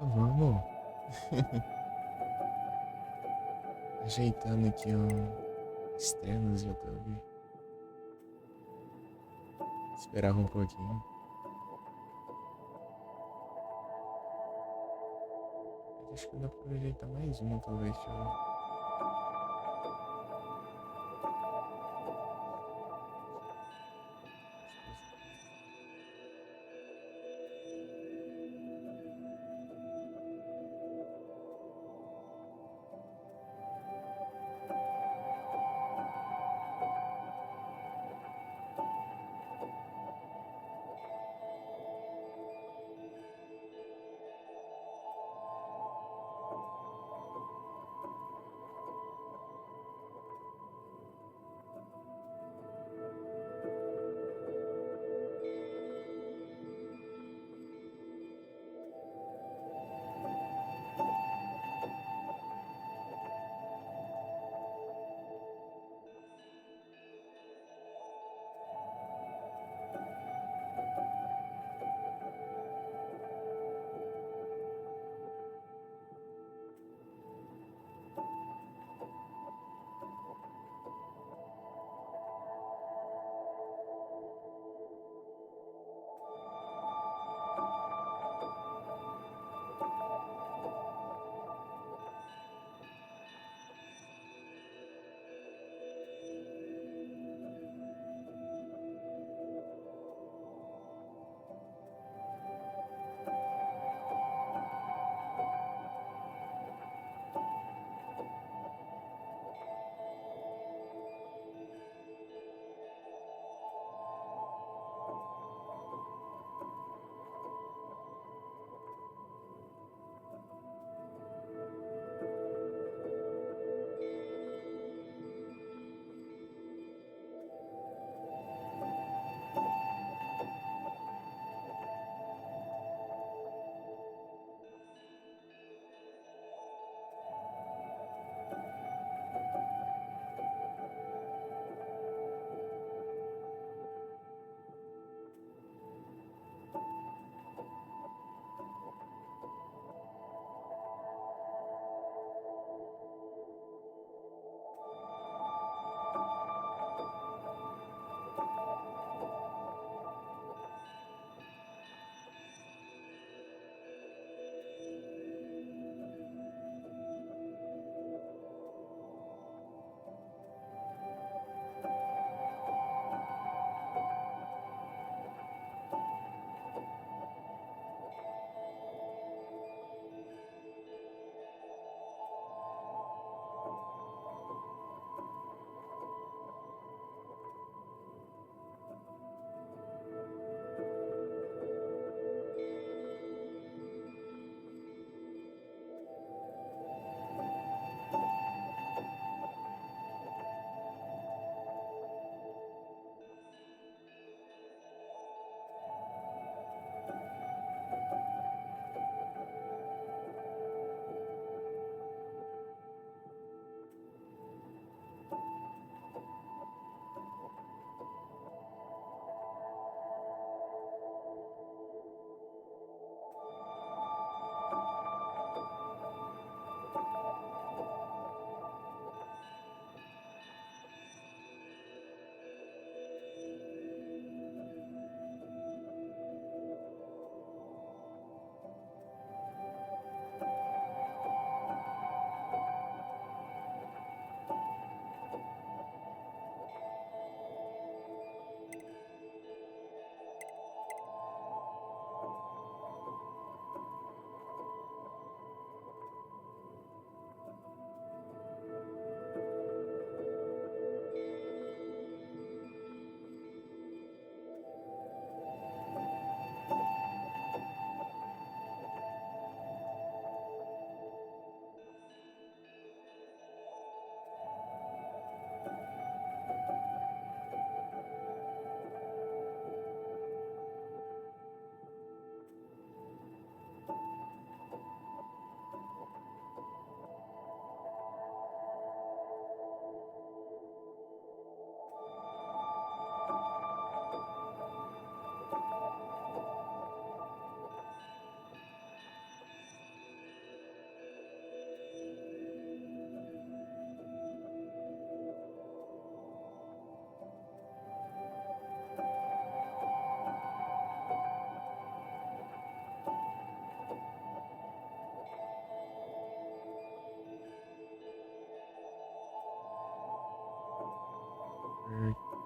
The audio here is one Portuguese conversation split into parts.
Vamos. Ajeitando aqui o externos do YouTube. Esperava um pouquinho. Acho que dá pra ajeitar mais uma, talvez. Deixa eu ver.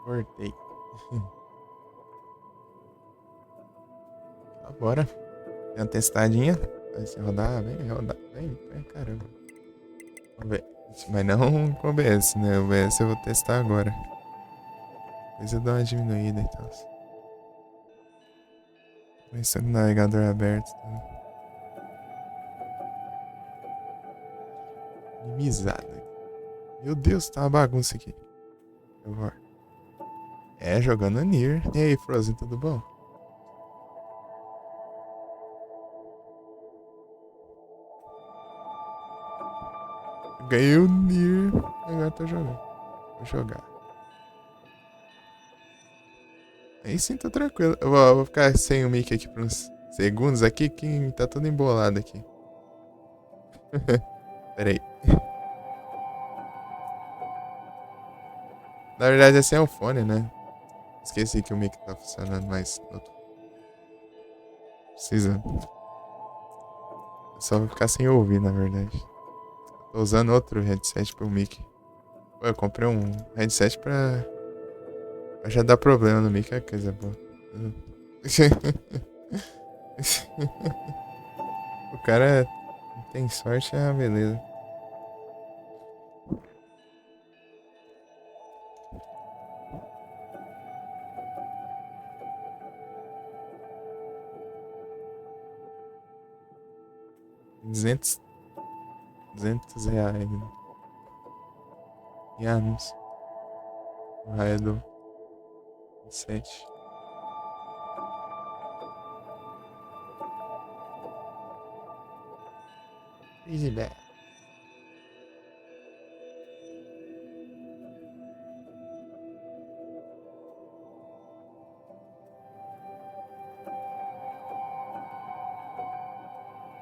Cortei. Tá, bora. Tem uma testadinha. Vai se rodar, vem, rodar. Vem, caramba. Vamos ver. Mas não com o OBS, né? O OBS eu vou testar agora. Depois eu dou uma diminuída e tal. Esse navegador aberto. Tá? Minimizada. Meu Deus, tá uma bagunça aqui. Eu vou. É, jogando Nier. E aí, Frozen, tudo bom? Ganhei o Nier. Agora tô jogando. Vou jogar. Aí sim, tá tranquilo. Eu vou ficar sem o mic aqui por uns segundos aqui, que tá tudo embolado aqui. Pera aí. Na verdade, esse é o fone, né? Esqueci que o mic tá funcionando, mas precisa. Só vou ficar sem ouvir, na verdade. Tô usando outro headset pro mic. Pô, eu comprei um headset pra já dar problema no mic, é coisa boa. O cara tem sorte, é uma beleza. R$ 200 reais, né? E anúncio. O raio do 7. Easy back.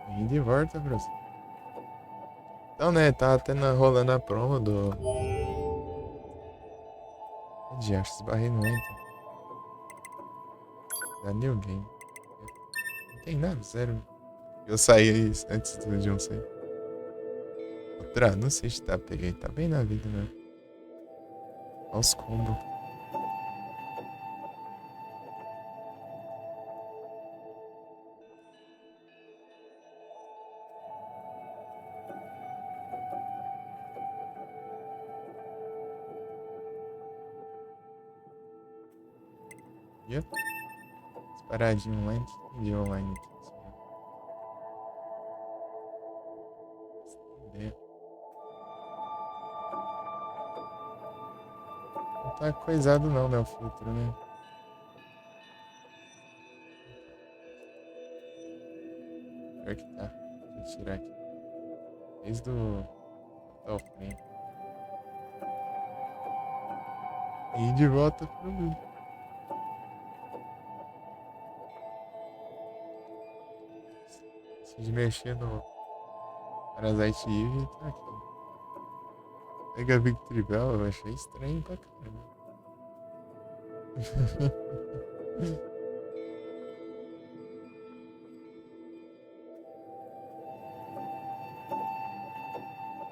Vem de volta, Brasil. Então, né, tá rolando a promo do. De acho que esbarrei no enter. Da New Game. Não tem nada, zero. Eu saí antes do John sair. Outra, não sei se tá, peguei. Tá bem na vida, né? Olha os combos. Yep. Paradinho online. Entendi online aqui. Não tá coisado não, né? O filtro, né? Pior que tá. Deixa eu tirar aqui. Desde o Total Frame. E de volta pro vídeo. Se mexer no Parasite Eve, tá aqui. Pega Victory Bell, eu achei estranho pra caramba.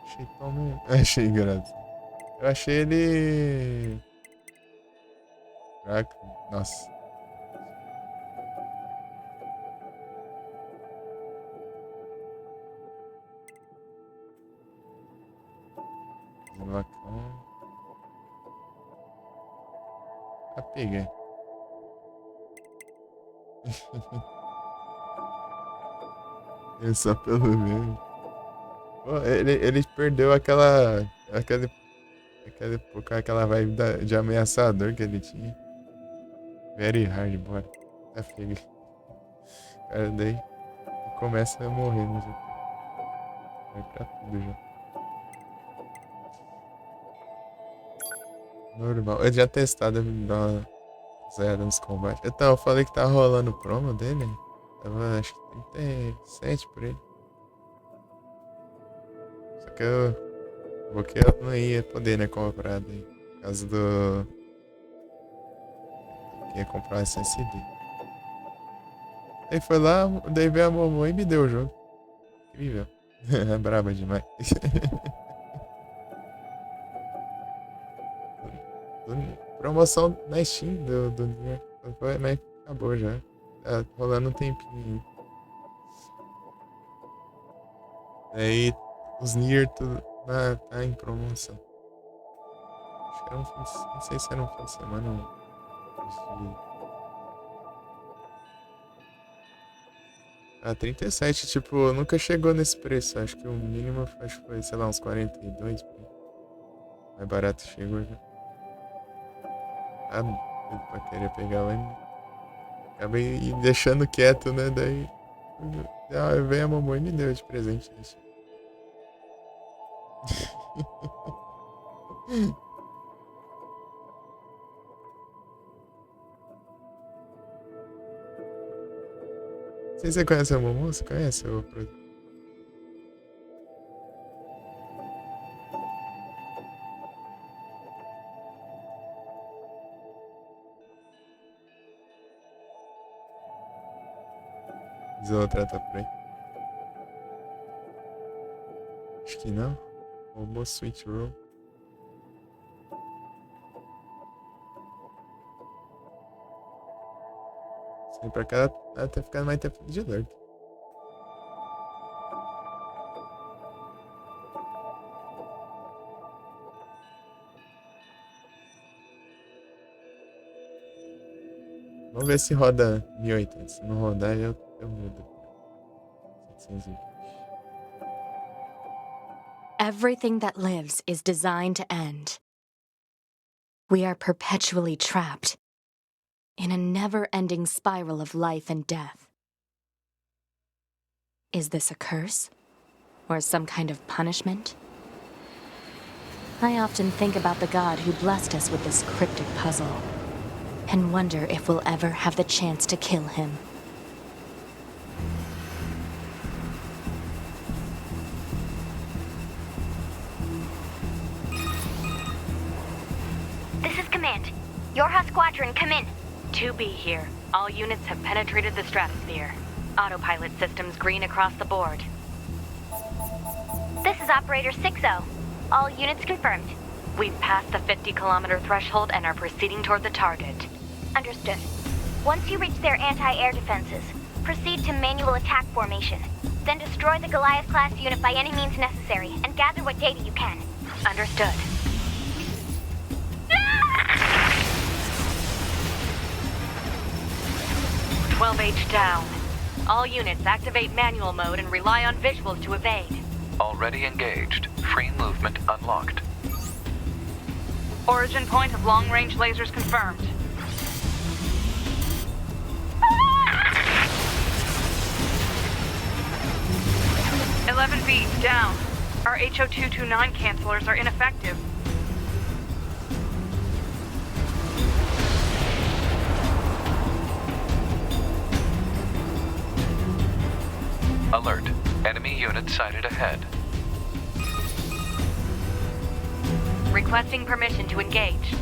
Achei tão... Achei engraçado. Eu achei ele... Fraco. Nossa. Vacão. Ah, peguei. É só pelo menos. Pô, ele perdeu aquela vibe de ameaçador que ele tinha. Very hard, bora. Tá feio. Cara, daí começa a morrer no jogo. Vai pra tudo já. Normal. Eu já testado dar uma zero nos combates. Então, eu falei que tava rolando promo dele. Tava acho que 37 por ele. Só que eu não ia poder, né, comprar daí. Por causa do. Eu ia comprar um SSD. Aí foi lá, daí veio a Momo e me deu o jogo. Incrível. É braba demais. Promoção na Steam do Nier. Mas acabou já. Tá rolando um tempinho aí. Aí os Nier tudo tá em promoção. Acho que era não sei se era um fim de semana ou uns dias. Ah, 37, tipo, nunca chegou nesse preço. Acho que o mínimo acho que foi, sei lá, uns 42. Mais barato chegou já. Ah, doido pra querer pegar lá. Acabei deixando quieto, né? Daí. Veio a mamãe e me deu de presente isso. Não sei se você conhece a Momo, você conhece o produto? Outra tá por aí? Acho que não. Momo Sweet Roll. Sei pra cá ela tá ficando mais tempo de lurk. Vamos ver se roda 1080. Se não rodar, eu mudo. 720. Everything that lives is designed to end. We are perpetually trapped in a never-ending spiral of life and death. Is this a curse? Or some kind of punishment? I often think about the God who blessed us with this cryptic puzzle, and wonder if we'll ever have the chance to kill him. This is Command. Yorha Squadron, come in. 2B here. All units have penetrated the stratosphere. Autopilot systems green across the board. This is Operator 6-0. All units confirmed. We've passed the 50-kilometer threshold and are proceeding toward the target. Understood. Once you reach their anti-air defenses, proceed to manual attack formation. Then destroy the Goliath-class unit by any means necessary, and gather what data you can. Understood. 12H down. All units activate manual mode and rely on visuals to evade. Already engaged. Free movement unlocked. Origin point of long-range lasers confirmed. "11B, down. Our HO229 cancelers are ineffective. Alert. Enemy unit sighted ahead. Requesting permission to engage.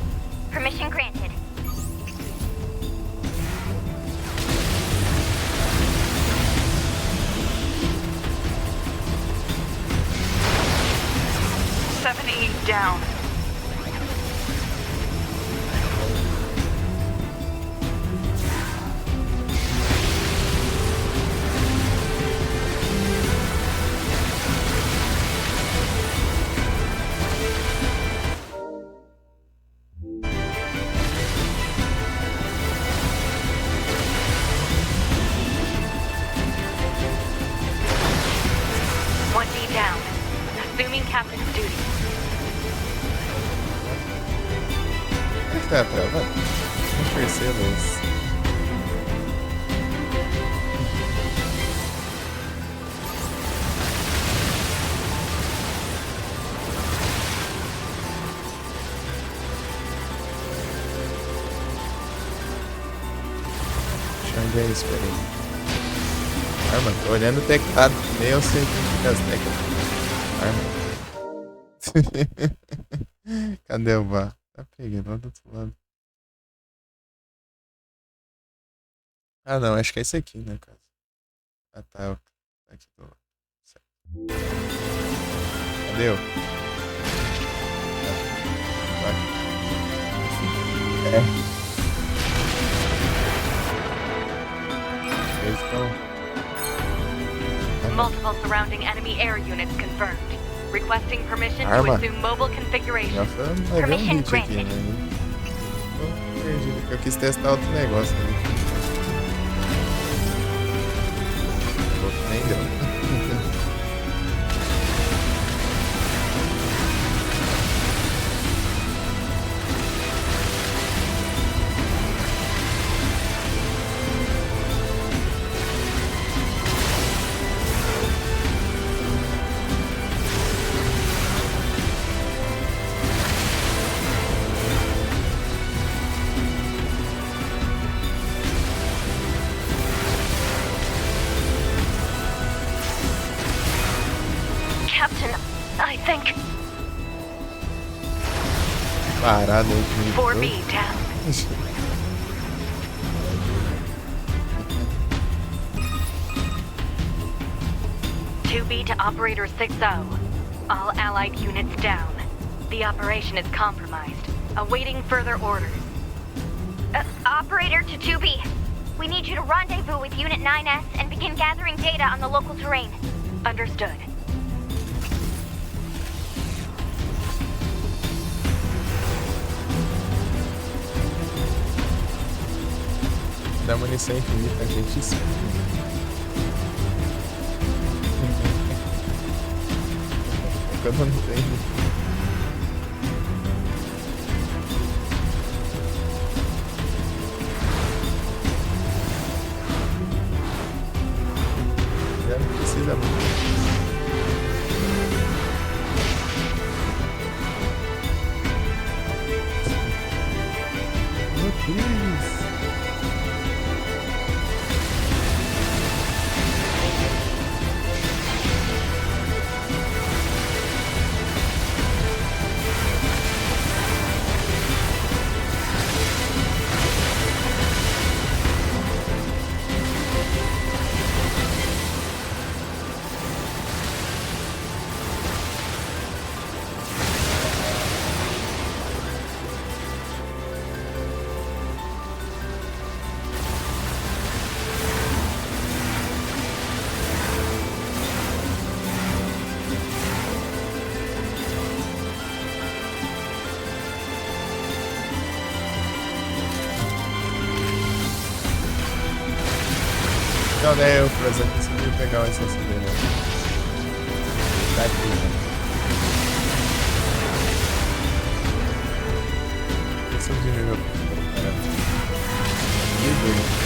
Permission granted. "7E, down. Down. Assuming captain's duty. Como é que tá a prova? Não percebo isso. Deixa eu ver isso, peraí. Arma, tô olhando o teclado, nem eu sei o que é as teclas. Arma. Cadê o bar? Tá pegando lá do outro lado. Ah não, acho que é esse aqui, né, cara? Ah tá, tá aqui do lado. Cadê eu? Vai. É. Eles estão... Multiple surrounding enemy air units confirmed. Requesting permission to Arma. assume mobile configuration. Nossa, levei um Permission hit aqui, granted. né? Tô perdido, porque eu quis testar outro negócio ali. Nem deu. Captain, I think. Parada aí comigo. 4B down. Two B to Operator 6-0. All allied units down. The operation is compromised. Awaiting further orders. Operator to 2B. We need you to rendezvous with Unit 9S and begin gathering data on the local terrain. Understood. Dá munição infinita, a gente espera. Quando não tem. Já não precisa muito. Meu Deus! Então, né, eu, por exemplo, consegui pegar o SSD, né? Tá aqui, né? Esse é o dinheiro, cara. Que doido.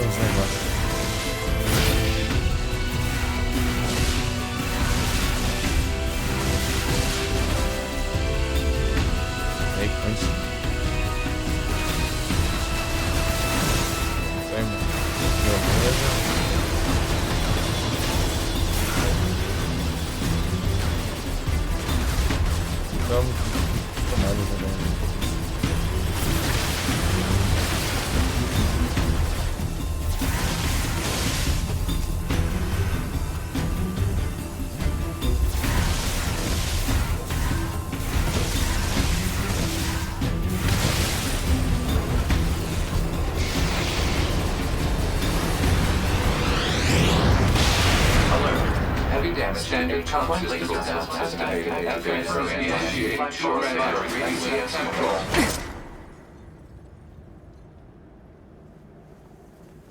Os negócios. Aí, quanto? Foi, mano. Beleza. Vamos. Tomado também. Heavy damage. Standard population estimated. Initiate short range control.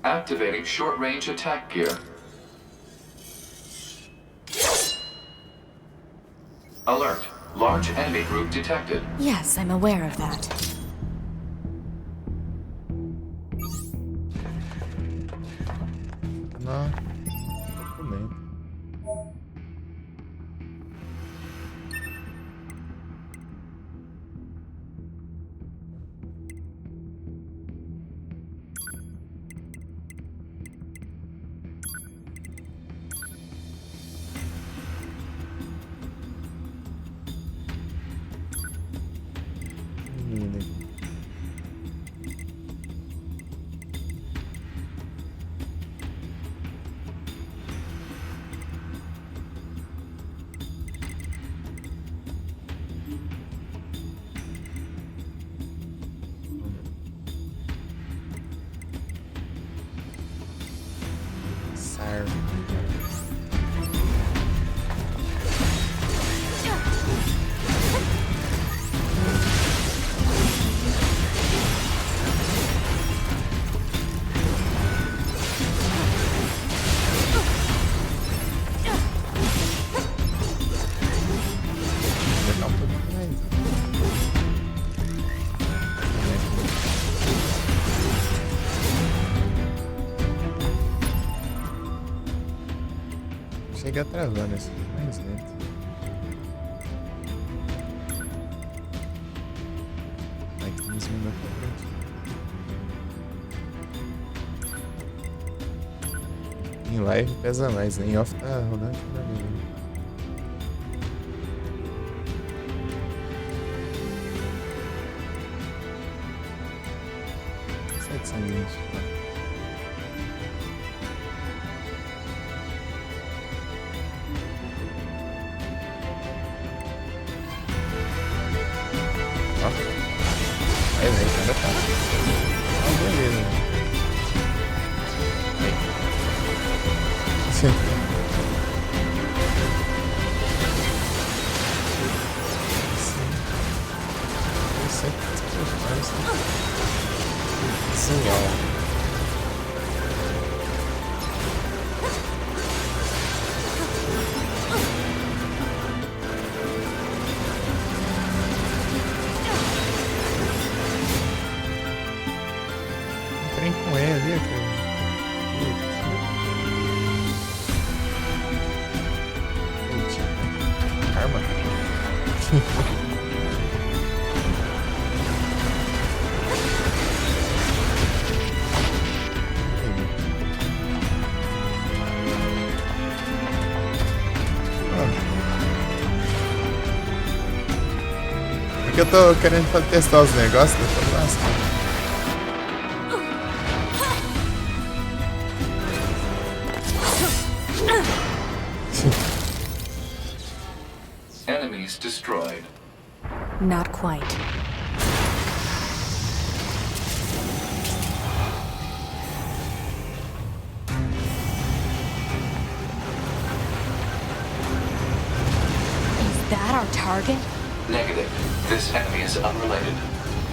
Activating short-range attack gear. Alert. Large enemy group detected. Yes, I'm aware of that. Não. Documento. Vou um pouquinho mais. Chega atrasando esse mais lento. Vai 15 minutos pra frente. Em live pesa mais, né? Em off tá rodando aqui na minha. 720. Aí, velho, ainda tá. Ah, beleza. Sim, ó. Trem com E ali, cara. Karma. Porque eu tô querendo testar os negócios, eu tô lascando. Enemies destroyed. Not quite. Is that our target? Negative. This enemy is unrelated.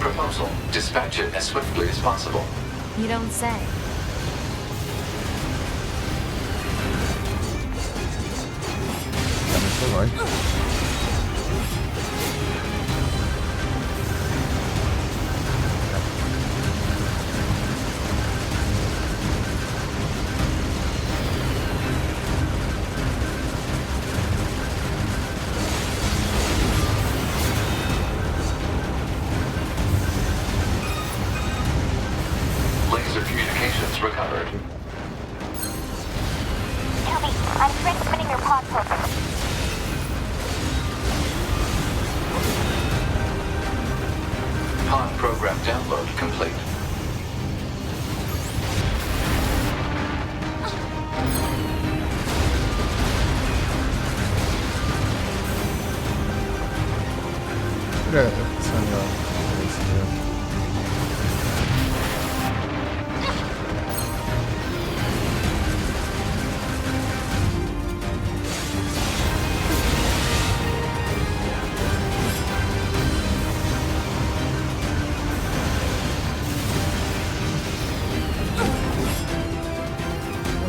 Proposal. Dispatch it as swiftly as possible. You don't say. Tá muito longe. Laser communications recovered. Toby, I'm transmitting your pod program. Pod program download complete. Tira funcionar.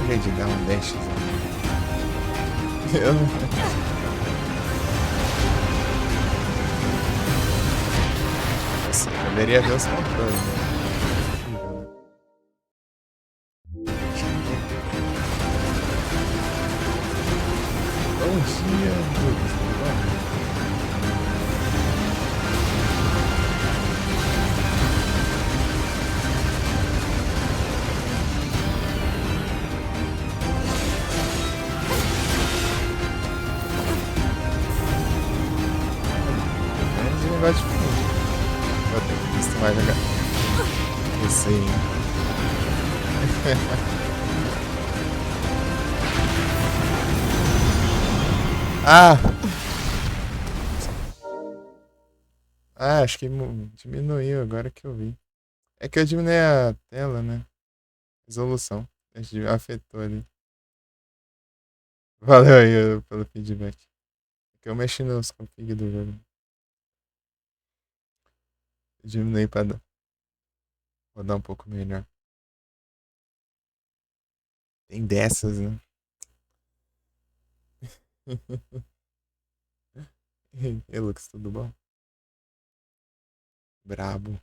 Um jeito de dar um dash. Eu não. Nossa, eu deveria ver os controles, né? Bom dia, Lucas, tudo bom? Mas o negócio de vou ter que acostumar a jogar. Esse aí. Ah! Ah, acho que diminuiu agora que eu vi. É que eu diminui a tela, né? Resolução. Acho que afetou ali. Valeu aí pelo feedback. Que eu mexi nos config do jogo. Diminui pra rodar um pouco melhor. Tem dessas, né? E Lucas, tudo bom? Brabo.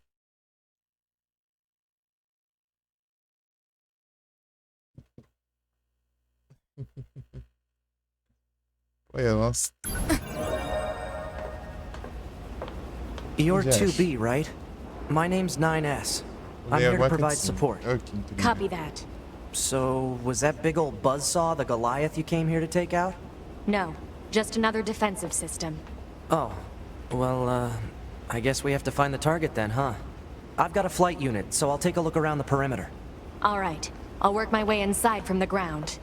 Pô, nossa. You're Josh. 2B, right? My name's 9S. I'm here to provide support. Copy that. So, was that big old buzzsaw the Goliath you came here to take out? No, just another defensive system. Oh, well, I guess we have to find the target then, huh? I've got a flight unit, so I'll take a look around the perimeter. All right, I'll work my way inside from the ground.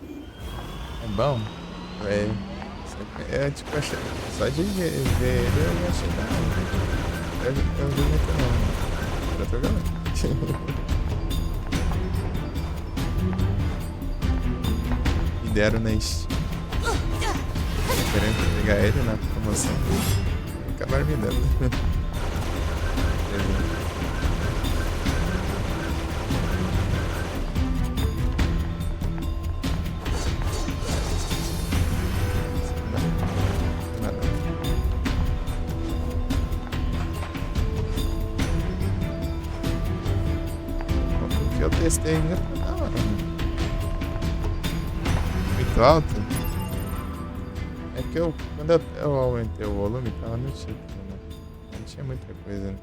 É bom. É tipo, só de ver ele eu já achei da hora. Eu vi muito não. Já tô jogando. Me deram na Steam. Querendo pegar ele na promoção. Acabaram me dando. Eu testei ainda tá da hora, muito alto. É que quando eu aumentei o volume tava no título, né? Não tinha muita coisa, né?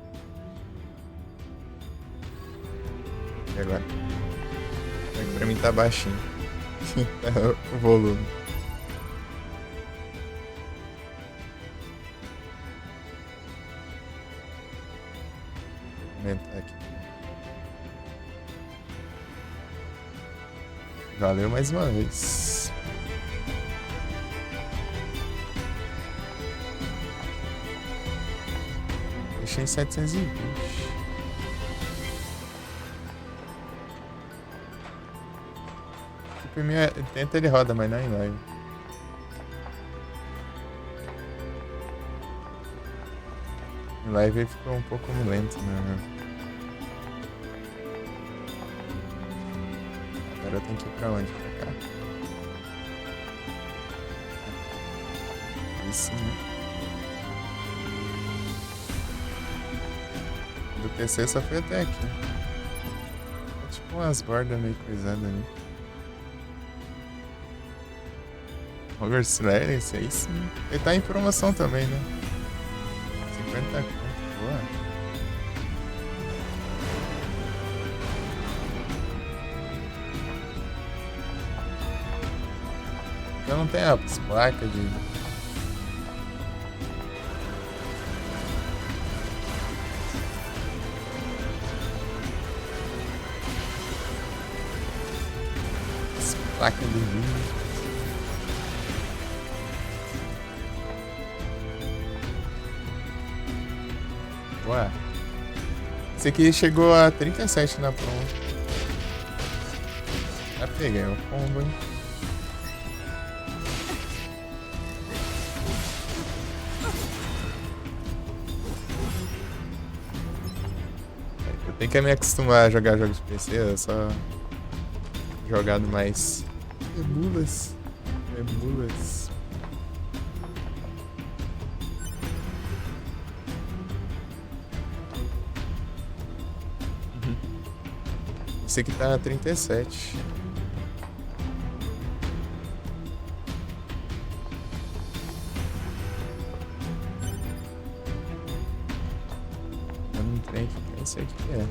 E agora? É que pra mim tá baixinho o volume. Vou aumentar aqui. Valeu mais uma vez. Deixei em 720. Tipo, em 1080 ele roda, mas não em live. Em live ele ficou um pouco lento, né? Agora eu tenho que ir pra onde? Pra cá? Aí sim, né? Do PC só foi até aqui. É tipo umas bordas meio coisadas ali. Hogwarts Slayer, esse aí sim. Ele tá em promoção também, né? 50 conto, boa. Eu não tenho as placas de... As placas de vídeo. Ué. Esse aqui chegou a 37 na promo. Já peguei o combo, hein? Tem que me acostumar a jogar jogos de PC, eu só jogado mais emulas. Esse aqui tá 37. Eu não tenho que nem sei o que é.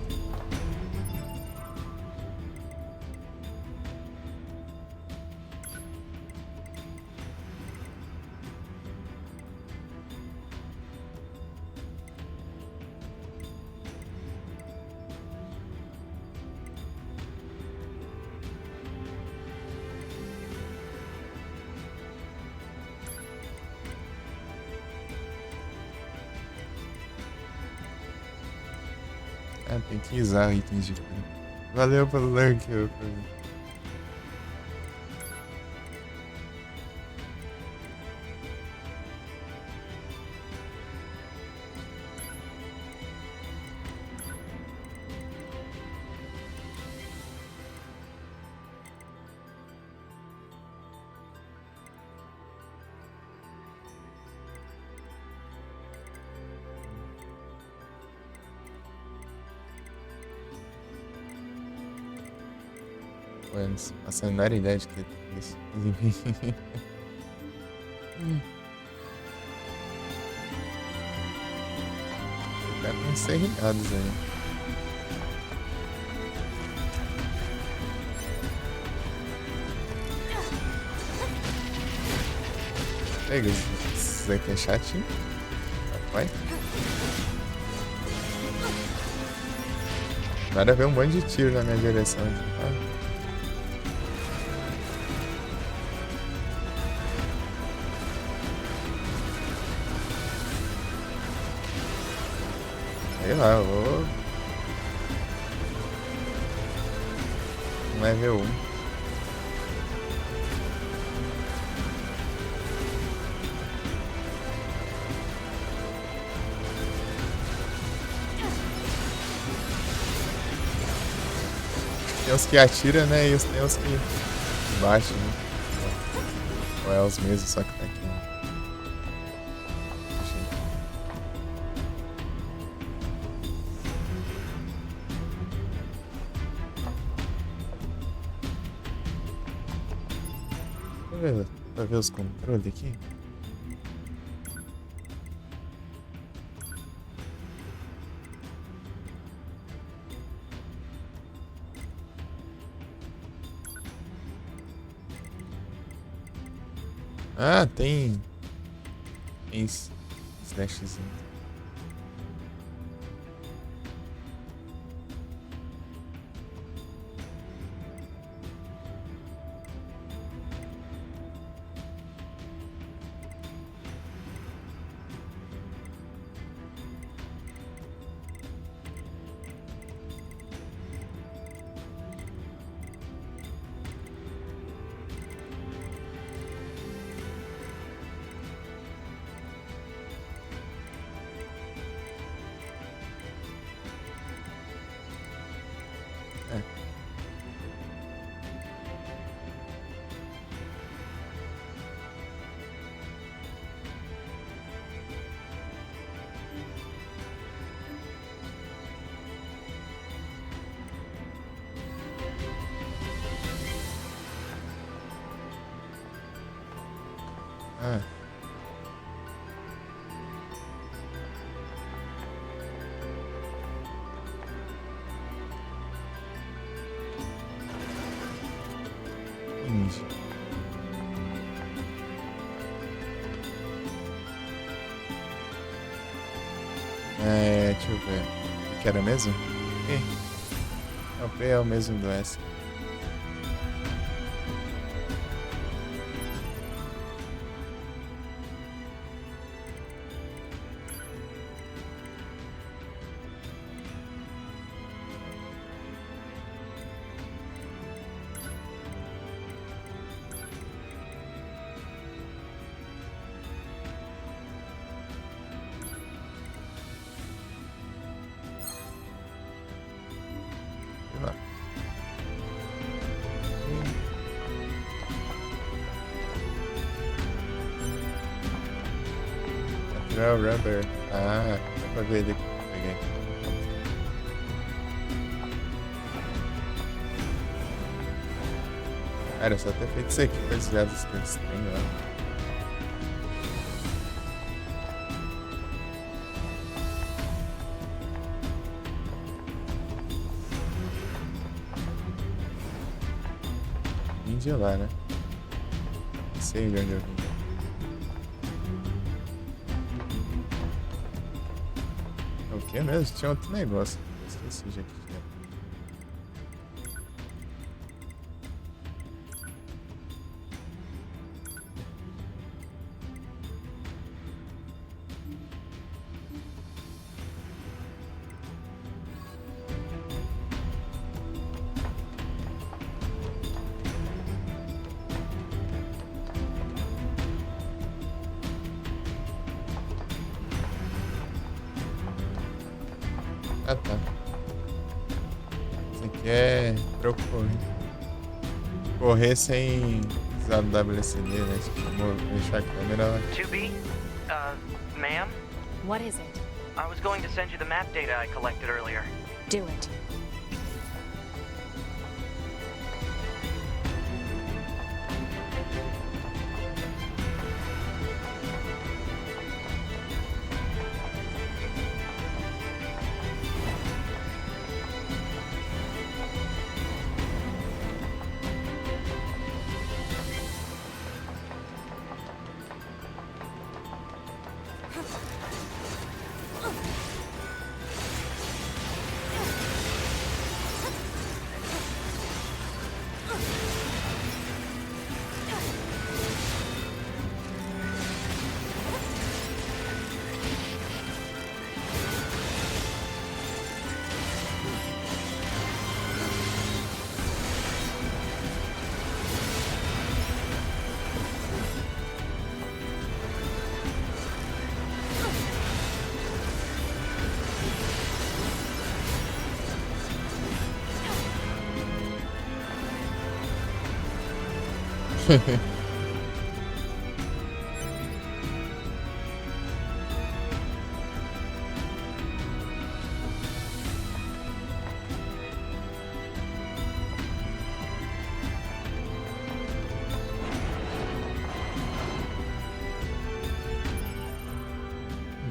Ah, tem que usar itens de cura. Valeu pelo lurk, Pô, eu não faço a menor ideia de que é isso. Tá com encerrados aí. Pega, isso aqui é chatinho. Vai. Nada a ver um monte de tiro na minha direção. Sei lá, eu vou. Level 1. Tem os que atiram, né? E tem os que baixam, né? Ou é os mesmos, só que tá aqui, né? Pra ver os controles aqui. Ah, tem slashzinho. Ah. Entendi. Deixa eu ver. O que era mesmo? O P é o mesmo do S. Rubber. Ah, dá pra ver ele que eu peguei. Cara, só ter feito isso aqui pra desviar dos cantos estranhos, ó. Vim de lá, né? Não sei de onde eu vim. O que mesmo? Tinha outro negócio. Esqueci já que tinha. Ah, tá. Isso aqui é pra eu correr sem usar o WSD, né? Tipo, deixar a câmera. 2B? Ma'am? What is it? I was going to send you the map data I collected earlier. Do it.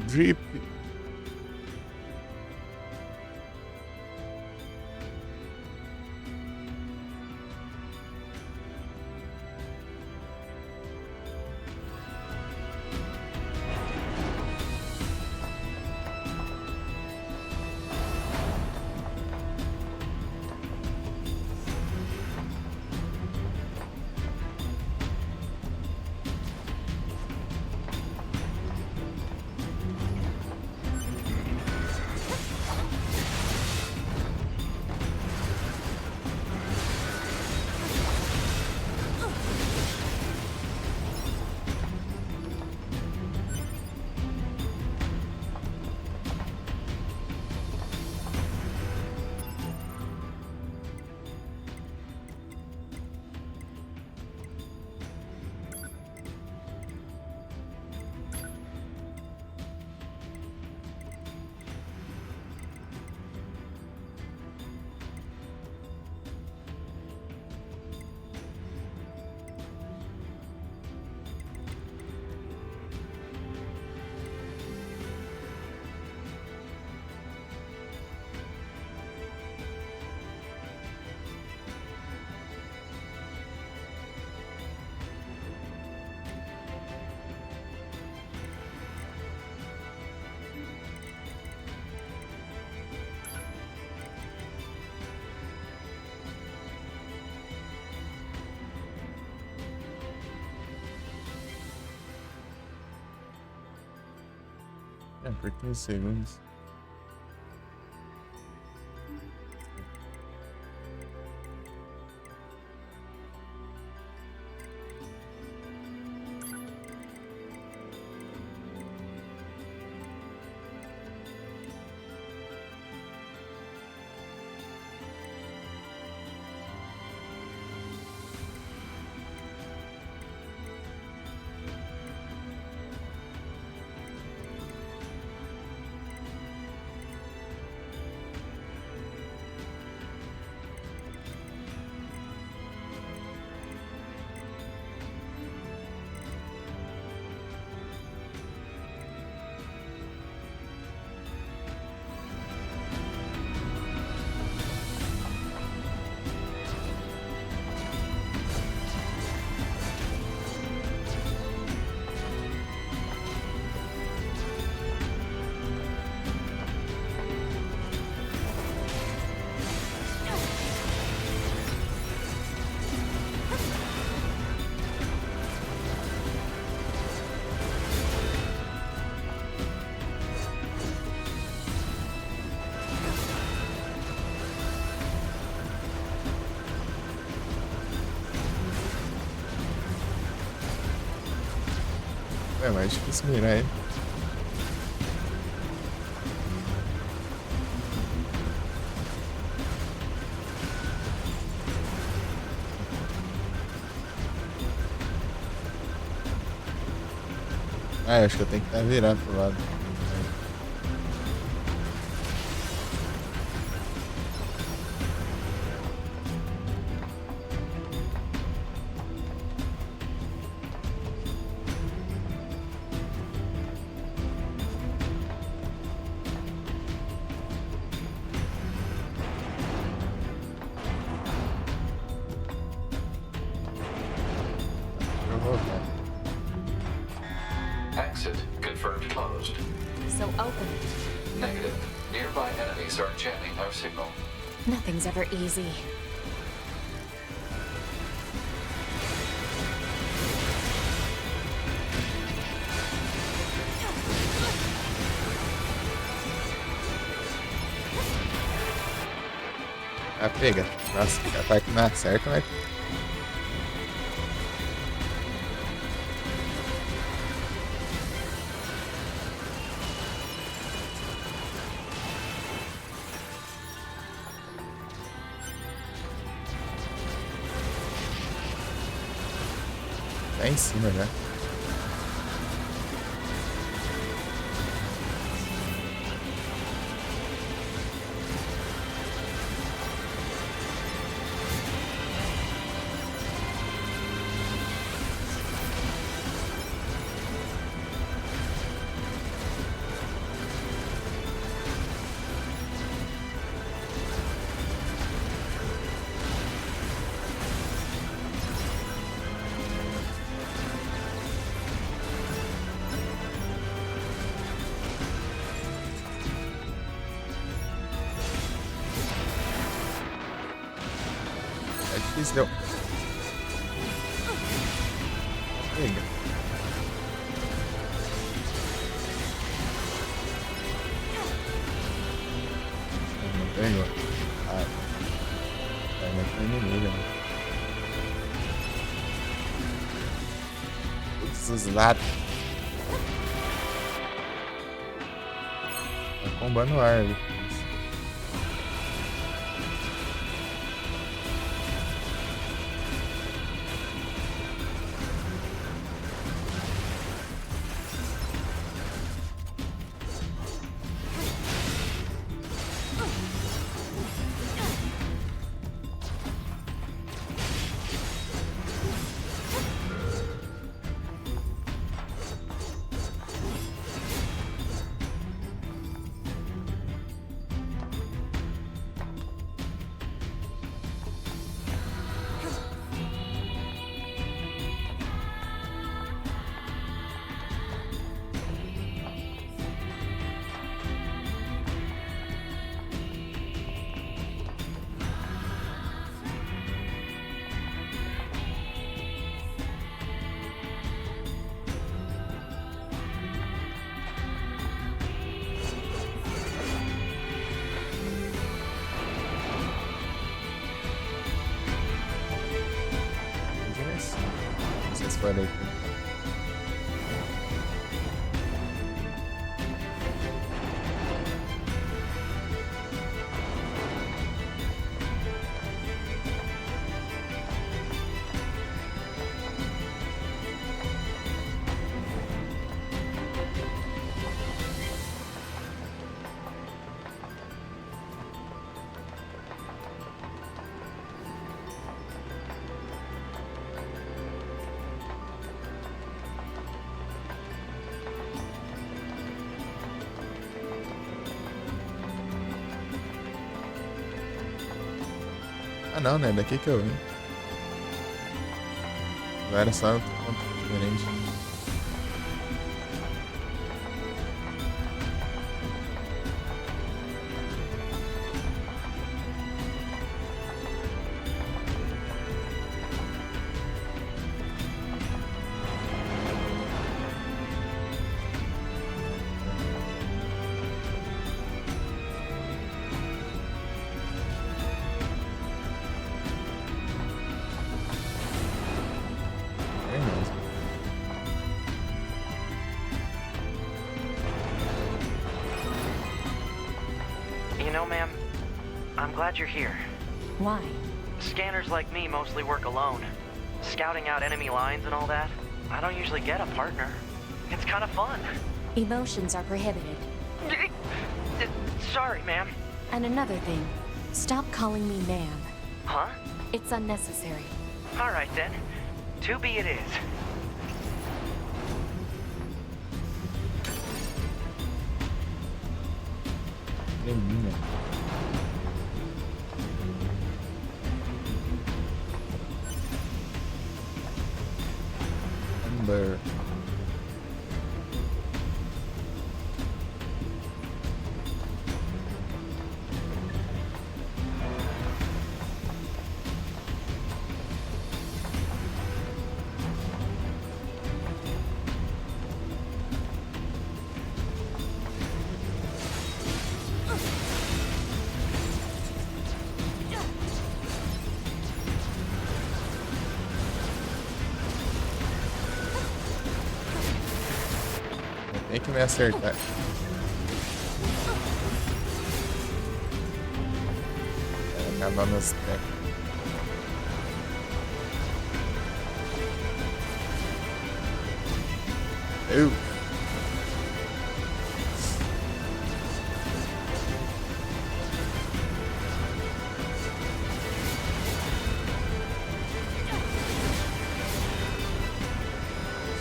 Drip. É, por 15 segundos. É mais difícil mirar ele. Ah, acho que eu tenho que estar virado pro lado. Eu vou voltar. Exit confirmed closed. So open it. Negative. Nearby enemies are jamming our signal. Nothing's ever easy. Ah, pega. Nossa, a parte que não acerta, mas. Tá em cima já. É difícil, não. Pega. Não pegou. Ah, vai matar inimigo, né? Todos os lados. Tá combando o ar ali. Vocês foram aí. Ah não, né? Daqui que eu vim. Agora era só outro ponto diferente. É mesmo. You know, ma'am, I'm glad you're here. Why? Scanners like me mostly work alone. Scouting out enemy lines and all that. I don't usually get a partner. It's kind of fun. Emotions are prohibited. Sorry, ma'am. And another thing, stop calling me ma'am. Huh? It's unnecessary. All right, then. 2B it is. Menina. Amber. Tem que me acertar. Vai acabar meus tecos. Eu.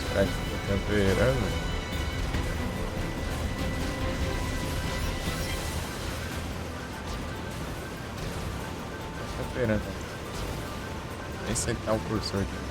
Será que fica campeirando? Campeirando. Nem sei que tá o cursor aqui.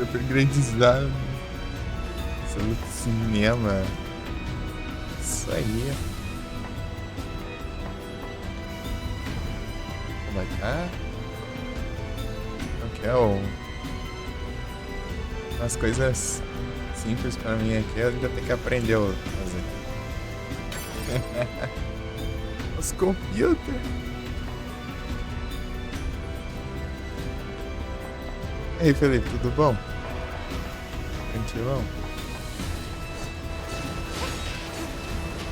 Upgradeizado. Sendo cinema. Isso aí. Como é que é? Aqui é o... As coisas simples pra mim aqui, eu ainda tenho que aprender a fazer. Os computers. E aí, Felipe, tudo bom? Tranquilão?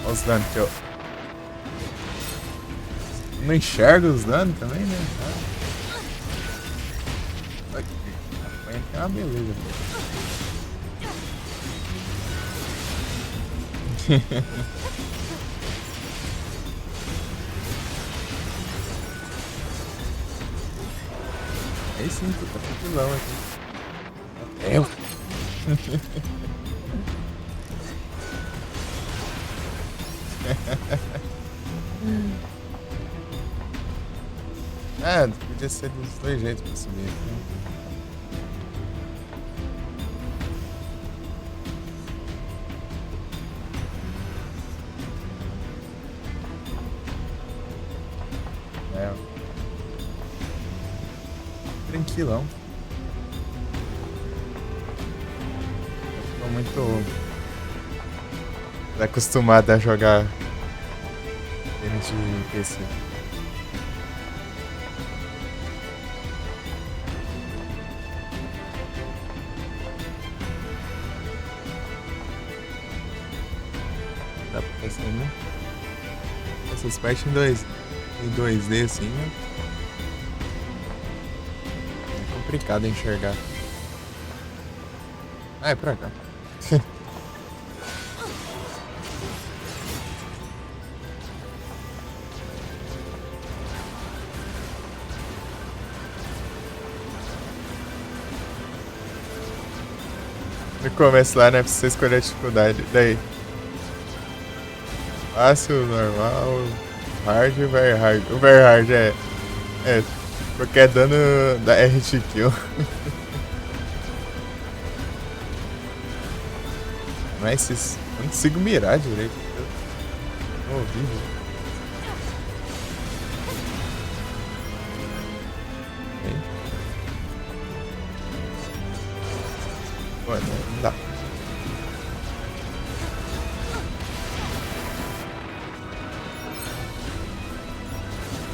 Olha os danos que eu... Não enxergo os danos também, né? Aqui, apanha que é uma beleza. Aí sim, tu tá tranquilão aqui. Eu? Ah, podia ser dos dois jeitos pra subir aqui. É. Tranquilão. Tô muito acostumado a jogar game de PC. Dá pra pensar, né? Essas partes em 2D assim, né? É complicado enxergar. Ah, é pra cá. No começo lá, né? Pra você escolher a dificuldade. Daí. Fácil, normal, hard e very hard. O very hard é qualquer dano da RT kill. Mas eu não consigo mirar direito. Tô horrível. Bem. Pô, não dá.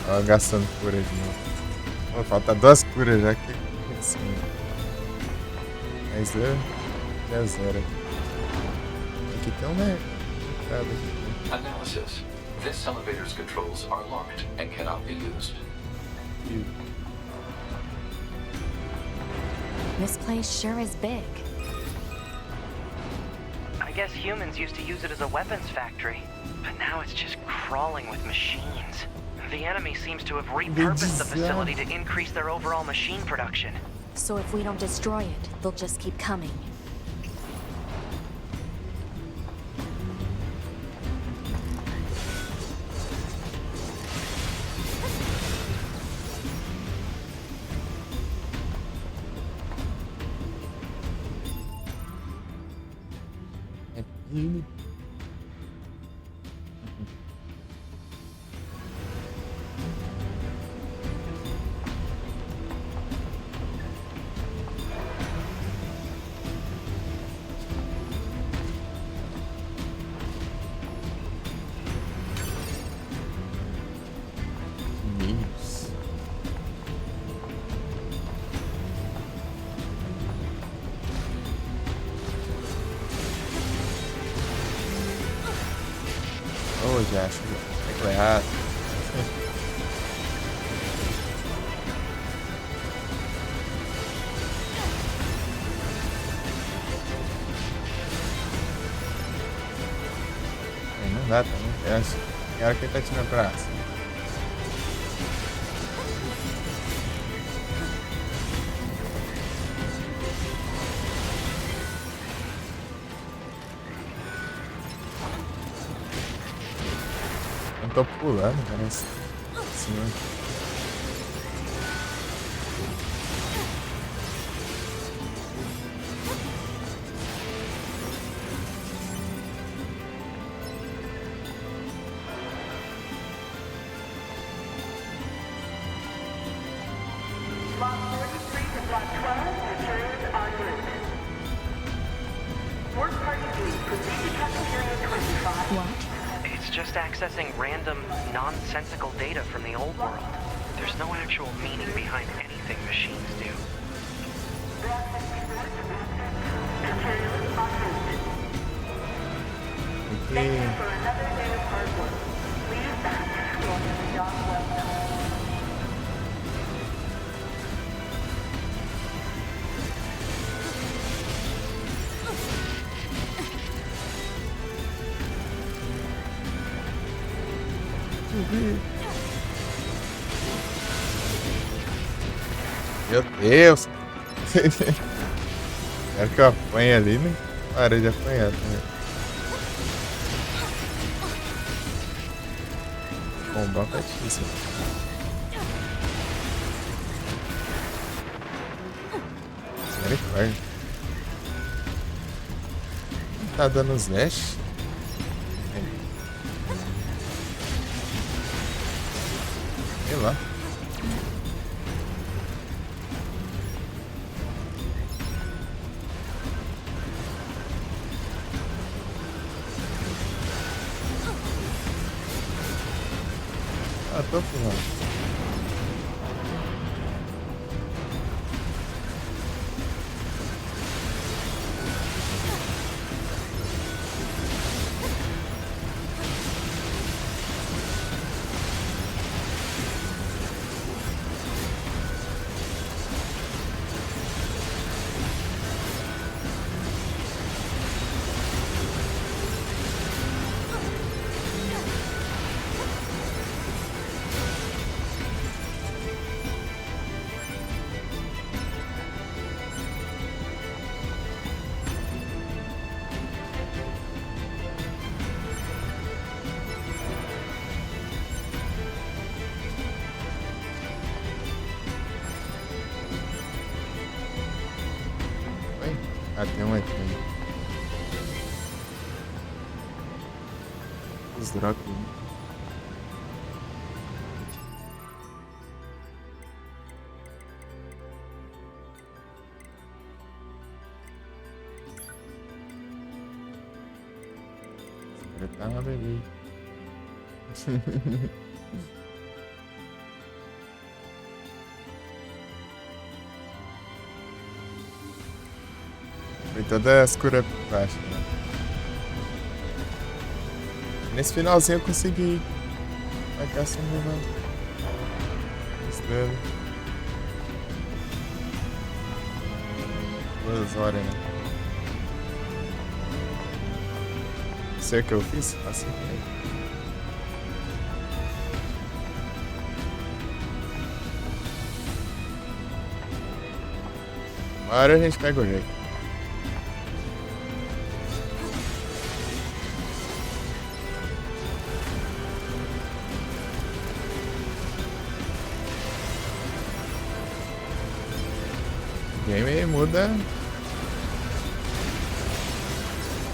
Ó, gastando cura de novo. Pô, falta 2 curas já. Que isso? Mas é zero. Aqui tem uma entrada aqui. Analysis. This elevator's controls are locked and cannot be used. This place sure is big. I guess humans used to use it as a weapons factory, but now it's just crawling with machines. The enemy seems to have repurposed the facility to increase their overall machine production. So if we don't destroy it, they'll just keep coming. já acho que é errado. Não dá também. Tem hora que ele tá tirando pra cima. Eu tô pulando, parece. Senhor. It's just accessing random, nonsensical data from the old world. There's no actual meaning behind anything machines do. Meu Deus! Quero que eu apanhe ali, né? Parei de apanhar também. Bombão tá difícil. Misericórdia. Tá dando os dash? Sei lá. Ah, tô pulando. Ah, tem um aqui. Os drogas. Tá uma bebê. Foi toda as curas por baixo, né? Nesse finalzinho eu consegui tacar sem levar. Mostrando. 2 horas, né? Sei o que eu fiz? Assim que é. Uma hora a gente pega o jeito. O game muda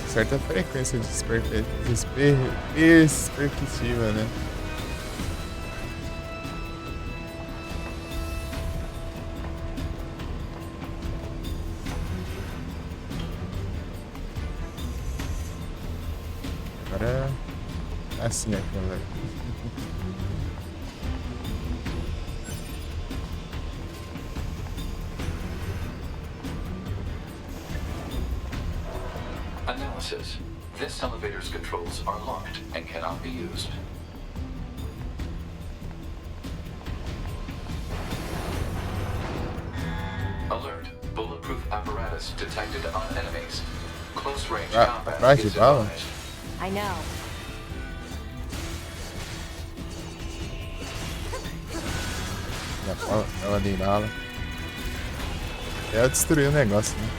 certa frequência de perspectiva, né? Agora assim aquela. Analysis. This elevator's controls are locked and cannot be used. Alert. Bulletproof apparatus detected on enemies. Close range combat Vai de is bala? advised. I know. Ela de bala. É destruir o negócio, né?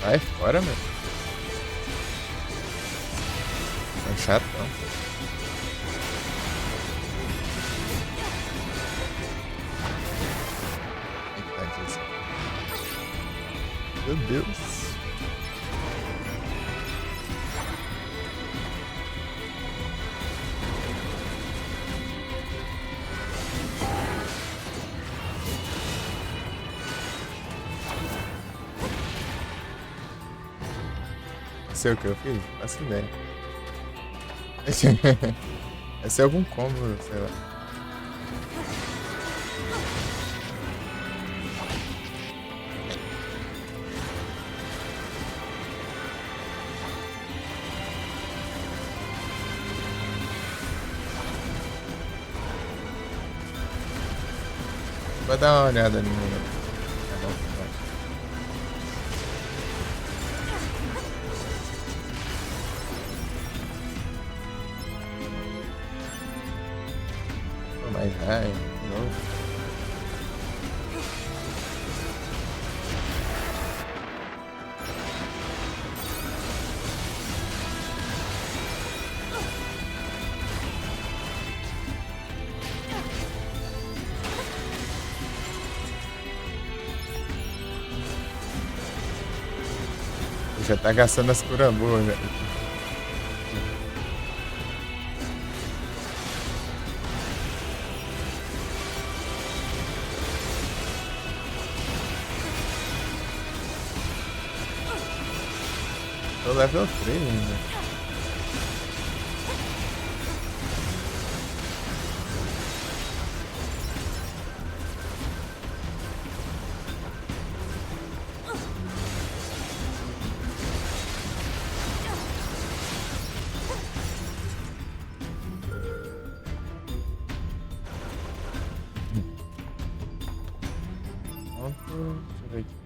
Vai fora, meu. É chatão. Eita, isso. Meu Deus. Sei o que eu fiz? Faço ideia. Esse é algum combo, sei lá. Vou dar uma olhada ali no. Mas vai, de novo. Já tá gastando as curas boas, né? Tô level 3 ainda. Pronto, deixa eu ver aqui.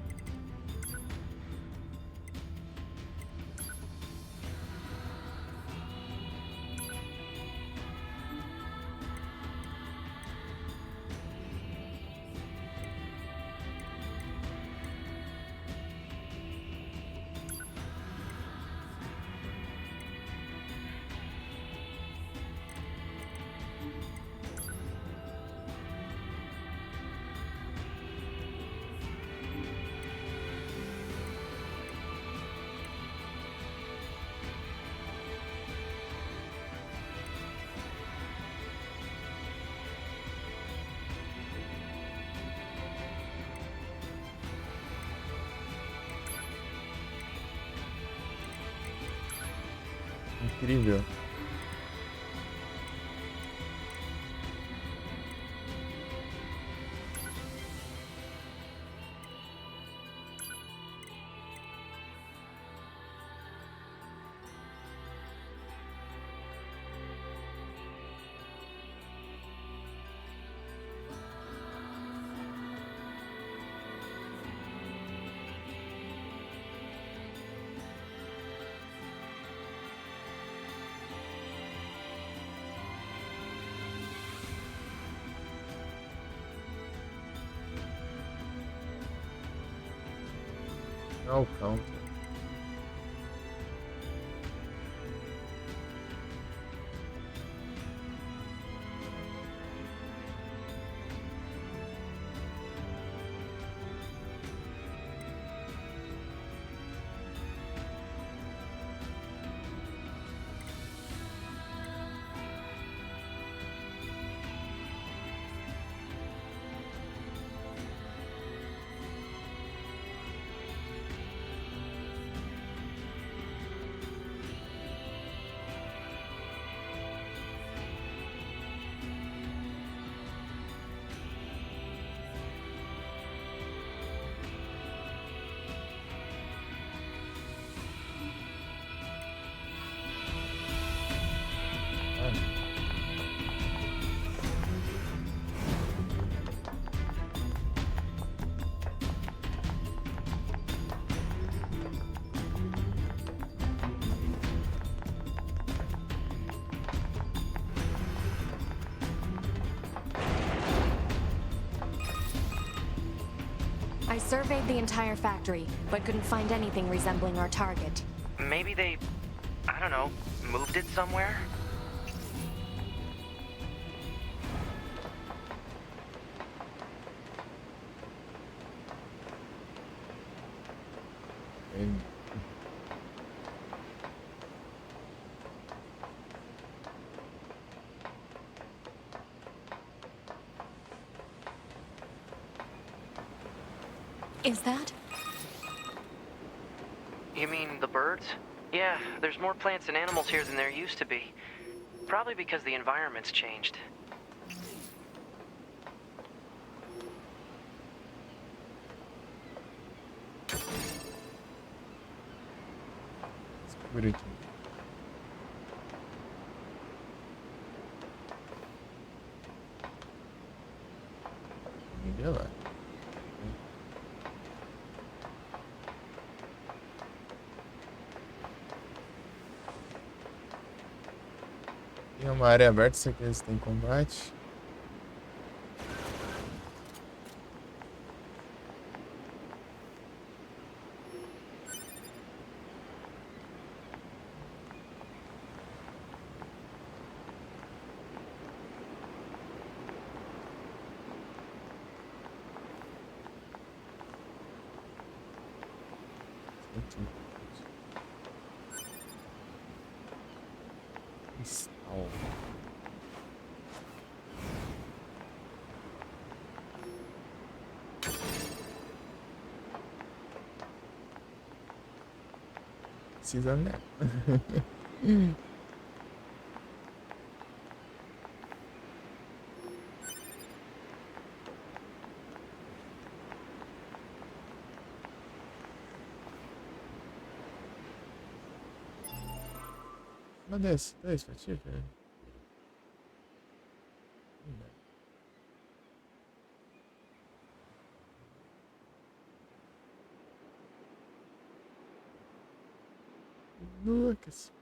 Incrível. No counter. surveyed the entire factory, but couldn't find anything resembling our target. Maybe they, I don't know, moved it somewhere? Is that? You mean the birds? Yeah, there's more plants and animals here than there used to be. Probably because the environment's changed. Bonitinho. Olha lá. Tem uma área aberta, isso aqui tem combate. Cristal. Precisa mesmo. Uma dessas, 10 fatias, velho. Lucas.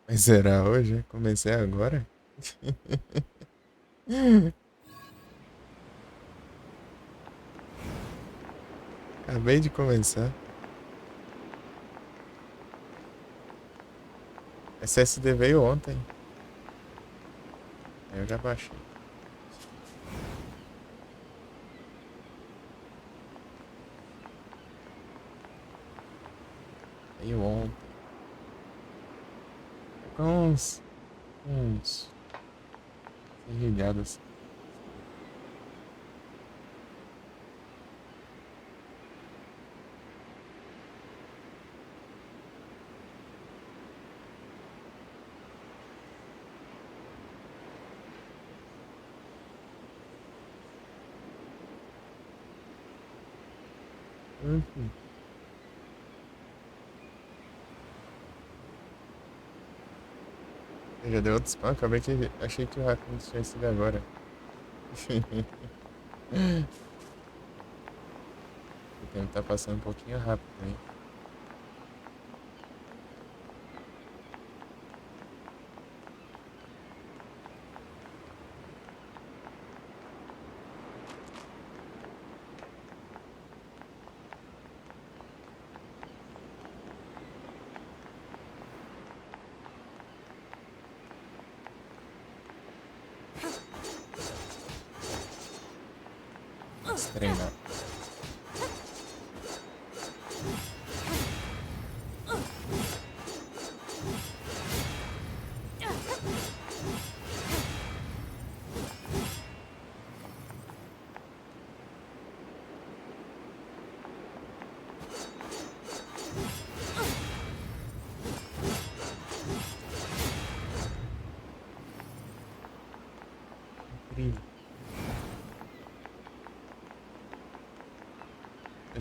Vai zerar hoje? Comecei agora? Acabei de começar. SSD veio ontem. Aí eu já baixei. Veio ontem. Com uns irrigados. Já deu outro spam? Acabei que achei que o Raccoon tinha sido agora. O tempo tá passando um pouquinho rápido, hein? Treinar.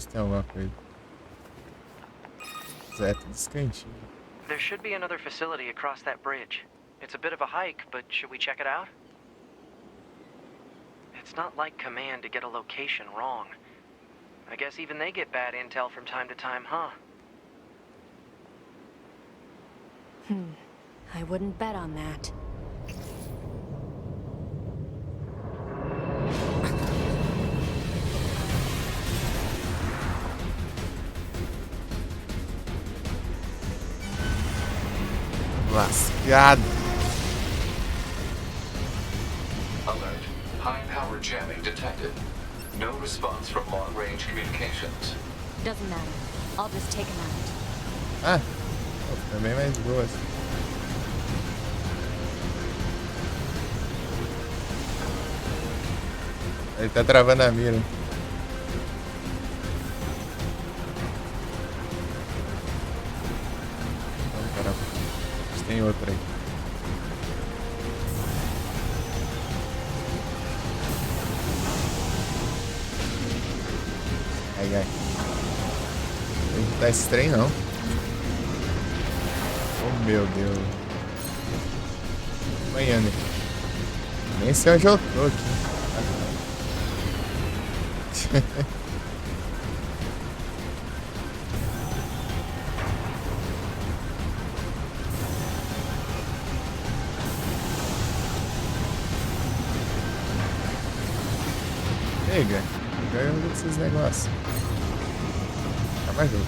ver se tem alguma coisa. Zé, tudo descantinho. There should be another facility across that bridge. It's a bit of a hike, but should we check it out? It's not like Command to get a location wrong. I guess even they get bad intel from time to time, huh? I wouldn't bet on that. Lascado. Alert. High-power jamming detected. No response from long-range communications. Doesn't matter. I'll just take him out. Ah, também mais boas. Ele tá travando a mira. Vamos parar. Tem outra aí. Ai, ai. Tem que dar esse trem, não. Oh, meu Deus. Amanhã, né? Nem sei onde eu tô aqui. Pega, ganha um desses negócios. Tá mais louco.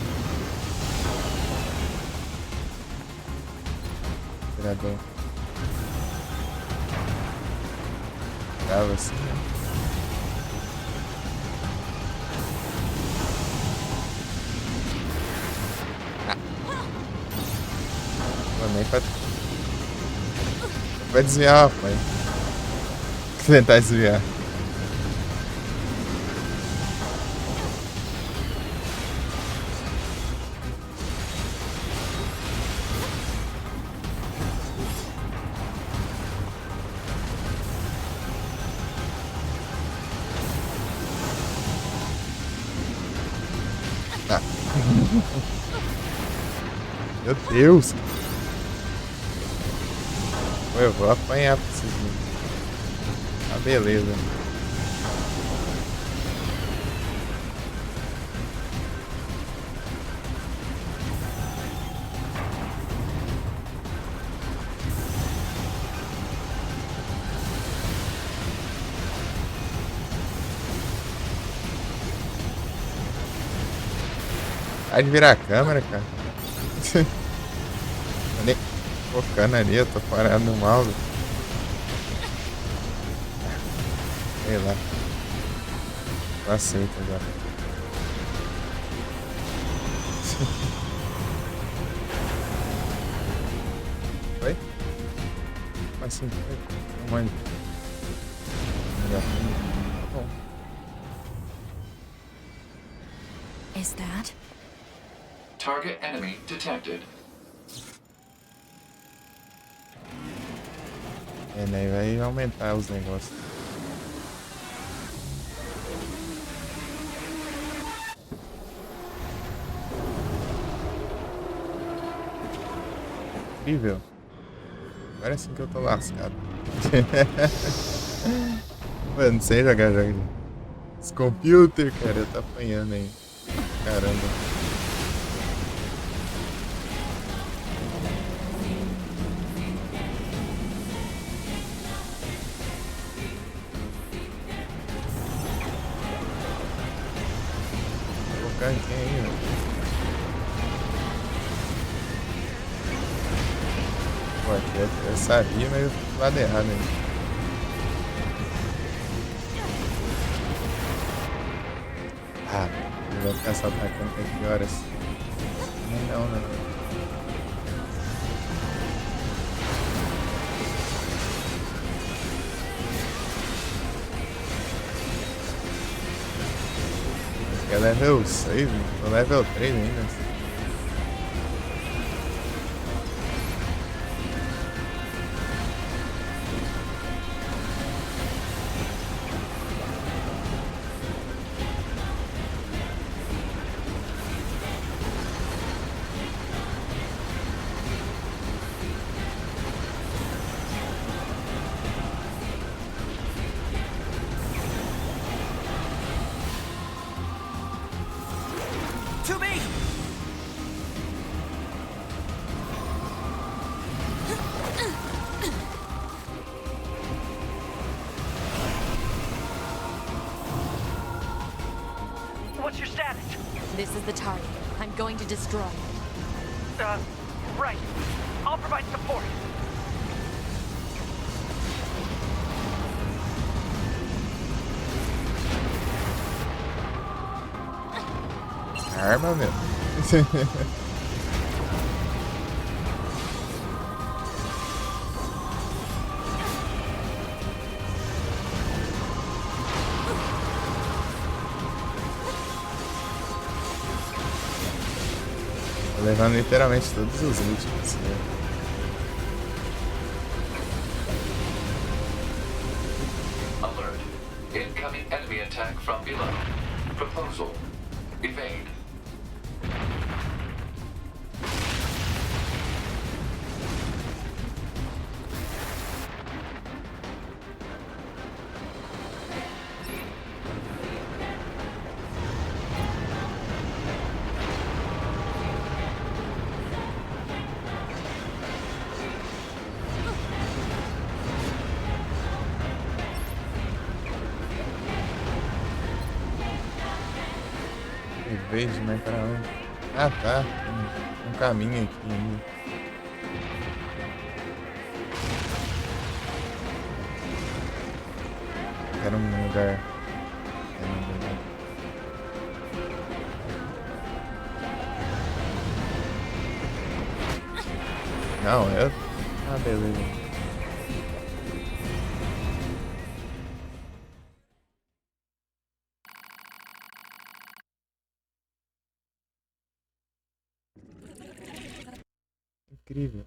Tirador. Tava assim, né? Ah. Pô, nem pra... Vai desviar, pai. Tentar desviar. Meu Deus! Eu vou apanhar pra esses meninos. Ah, beleza. Vai de virar a câmera, cara. Tô nem focando ali, eu tô parado no mouse. Sei lá. Tô aceito agora. Foi? Como assim? Foi? Comando. Tá bom. Is that? Target enemy detected. É, né? Vai aumentar os negócios. Incrível. Agora sim que eu tô lascado. Mano, não sei jogar jogo. Esse computer, cara, tá apanhando aí. Caramba. Quem aí, ó. Pô, aqui eu sabia, mas eu fui do lado errado aí. Ah, ele vai ficar só atacando até que horas? Não. É level 6, tô level 3 ainda. What's your status? This is the target. I'm going to destroy it. Right. I'll provide support. Armamento. Tô levando literalmente todos os últimos, né? Alert. Incoming enemy attack from below. Proposal. Evade. Evade, mas pra onde? Ah, tá. Tem um caminho aqui ainda. Era um lugar. Não, eu. Ah, beleza. Incrível.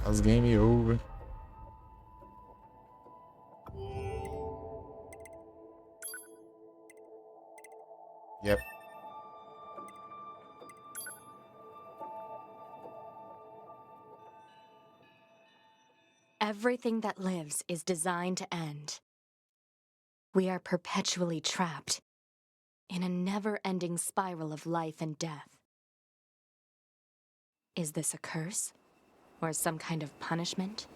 As game over. Yep. Everything that lives is designed to end. We are perpetually trapped in a never-ending spiral of life and death. Is this a curse? Or some kind of punishment?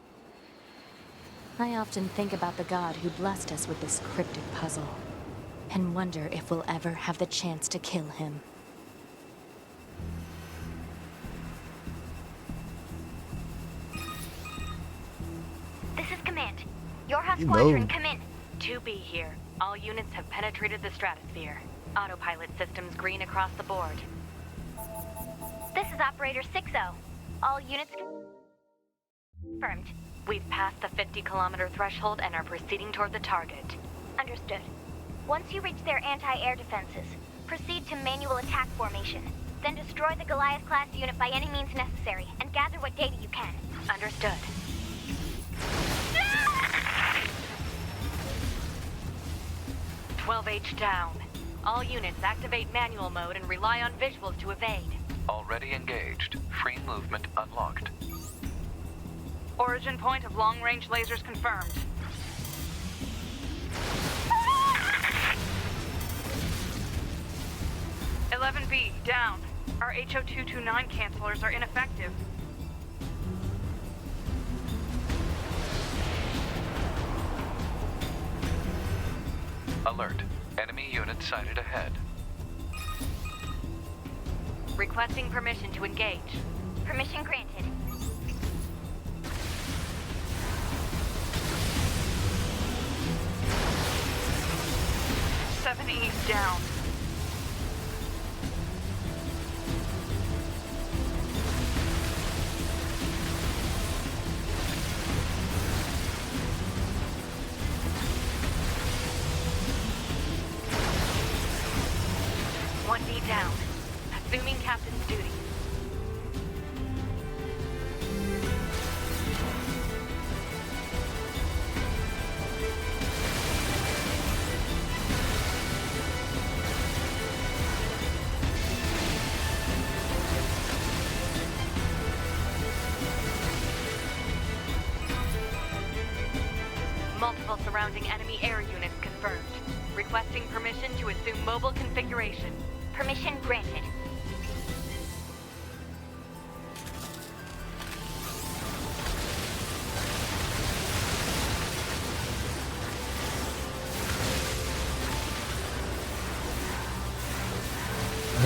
I often think about the God who blessed us with this cryptic puzzle, and wonder if we'll ever have the chance to kill him. This is Command. Yorha You Squadron, know. come in. 2B here. All units have penetrated the stratosphere. Autopilot systems green across the board. This is Operator 60. All units confirmed. We've passed the 50-kilometer threshold and are proceeding toward the target. Understood. Once you reach their anti-air defenses, proceed to manual attack formation. Then destroy the Goliath-class unit by any means necessary, and gather what data you can. Understood. Ah! 12H down. All units activate manual mode and rely on visuals to evade. Already engaged. Free movement unlocked. Origin point of long-range lasers confirmed. Ah! 11B, down. Our HO229 cancelers are ineffective. Alert. Enemy unit sighted ahead. Requesting permission to engage. Permission granted. Seven East down. One D down. Assuming captain's duty. surrounding enemy air units confirmed. Requesting permission to assume mobile configuration. Permission granted.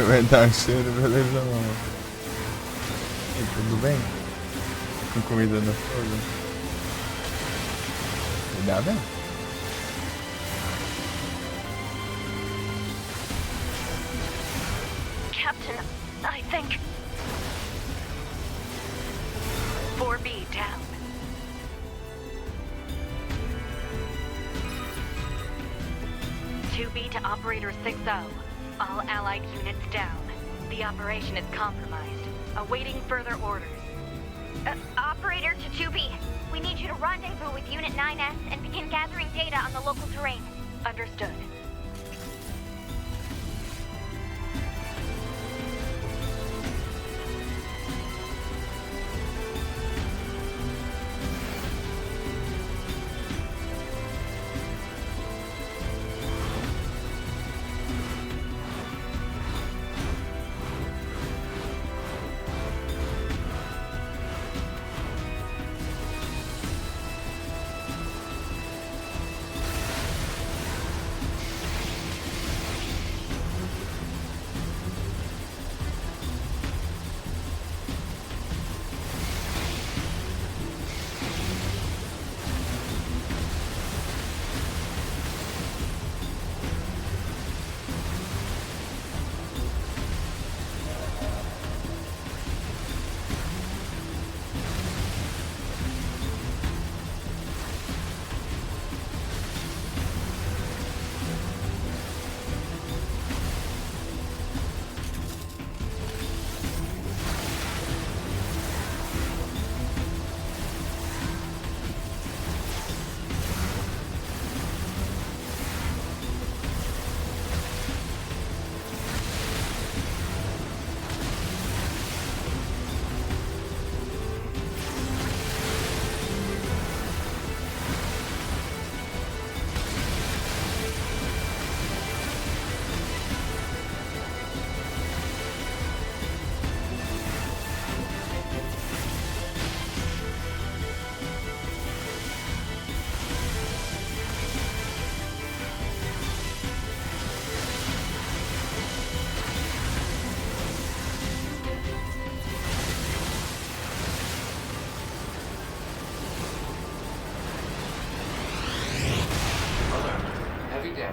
Vai dar um cheiro, beleza, mano. E aí, tudo bem? Com comida no fogo? Cuidado, hein? Captain, I think... 4B down. 2B to Operator 6-0. All Allied units down. The operation is compromised. Awaiting further orders. Operator to 2B. We need you to rendezvous with Unit 9S and begin gathering data on the local terrain. Understood.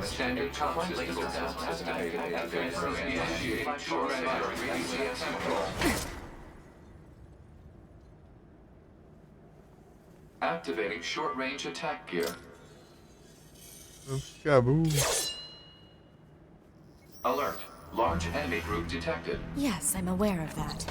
Standard comms system activated. Initiating short range control. Activating short-range attack gear. Caboo. Alert. Large enemy group detected. Yes, I'm aware of that.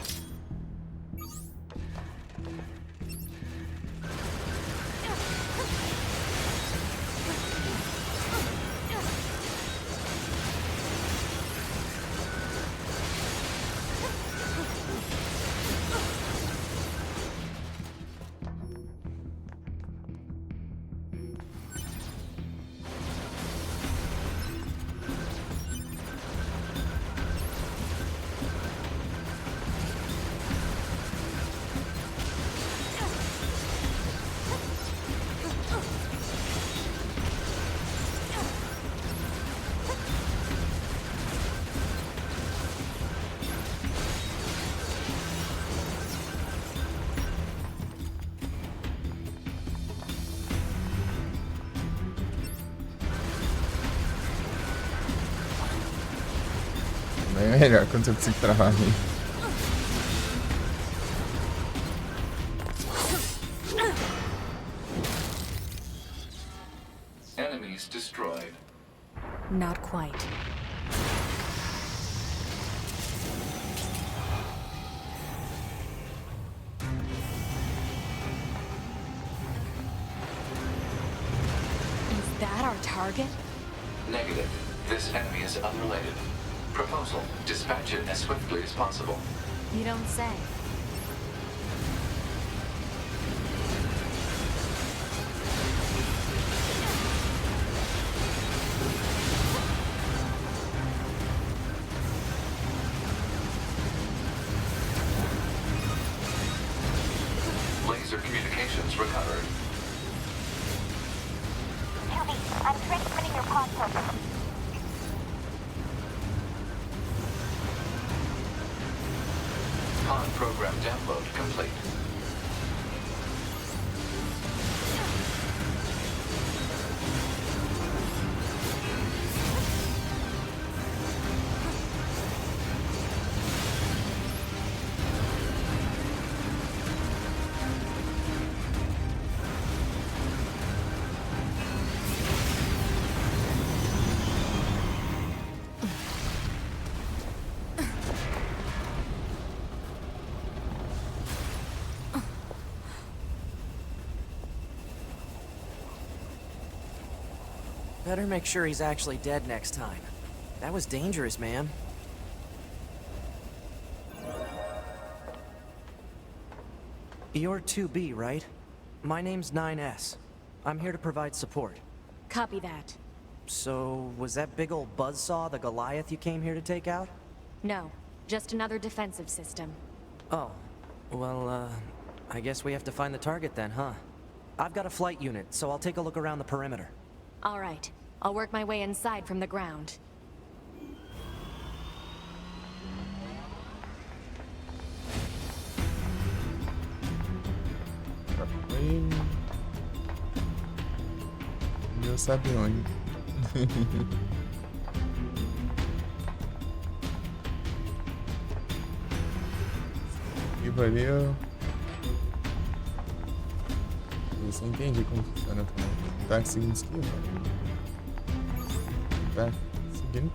Bem melhor quando eu consigo travar ali. Enemies destroyed. Not quite. Is that our target? Negative. This enemy is unrelated. Proposal. Dispatch it as swiftly as possible. You don't say. communications recovered. 2B, I'm transmitting your pod program. Pod program download complete. Better make sure he's actually dead next time. That was dangerous, man. You're 2B, right? My name's 9S. I'm here to provide support. Copy that. So, was that big old buzzsaw the Goliath you came here to take out? No, just another defensive system. Oh, well, I guess we have to find the target then, huh? I've got a flight unit, so I'll take a look around the perimeter. All right, I'll work my way inside from the ground. Foi. Meu sabe onde. E valeu. Eu só entendi como funciona também. Tá seguindo esquiva. Tá seguindo.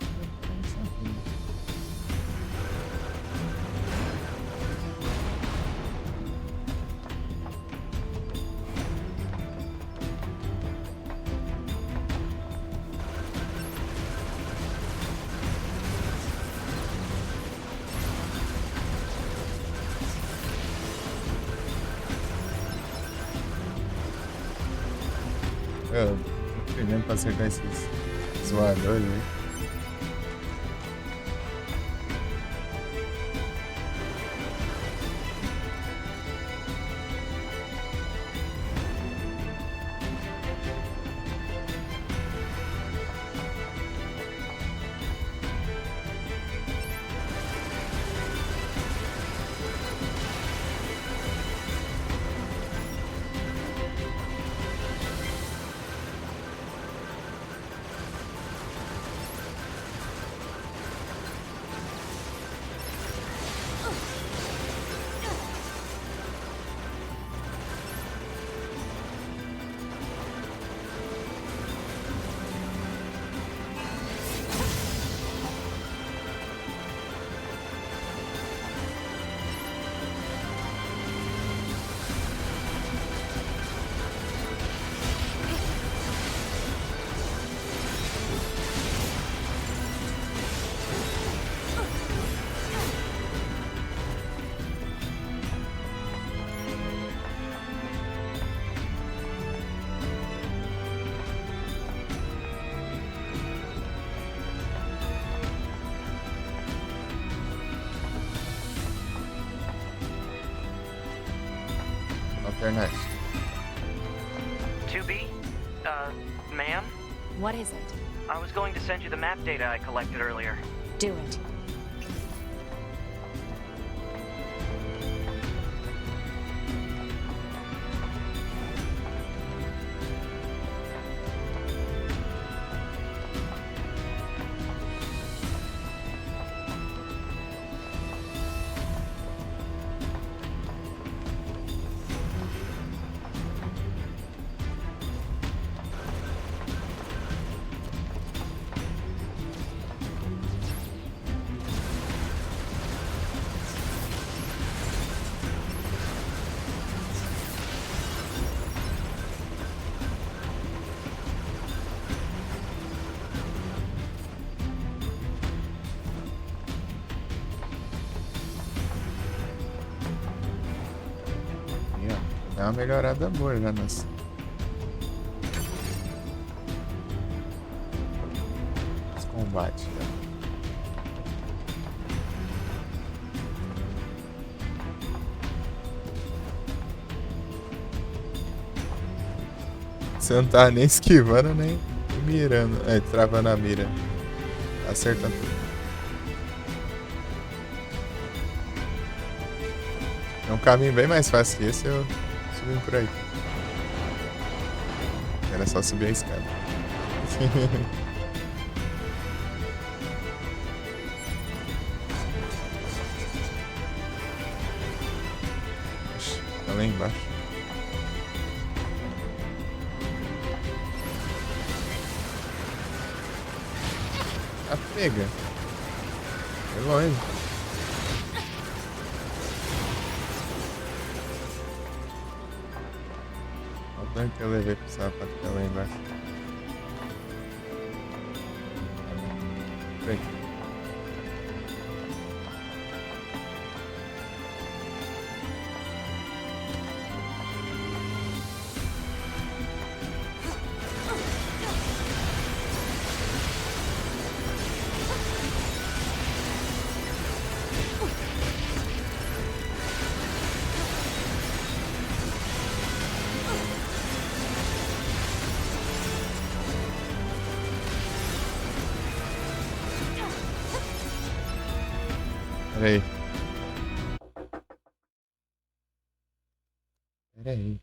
Eu tô treinando pra acertar esses zoadores, né? Alternate. 2B? Ma'am? What is it? I was going to send you the map data I collected earlier. Do it. Dá uma melhorada boa já nas. Os combates. Já. Você não tá nem esquivando, nem mirando. É, travando a mira. Acertando tudo. É um caminho bem mais fácil que esse, eu subindo por aí. Era só subir a escada. Ixi, tá lá embaixo. Ah, pega. É longe. Olha o dano que eu levei pro sapato que tá lá embaixo. Vem. Pera aí. Pera aí.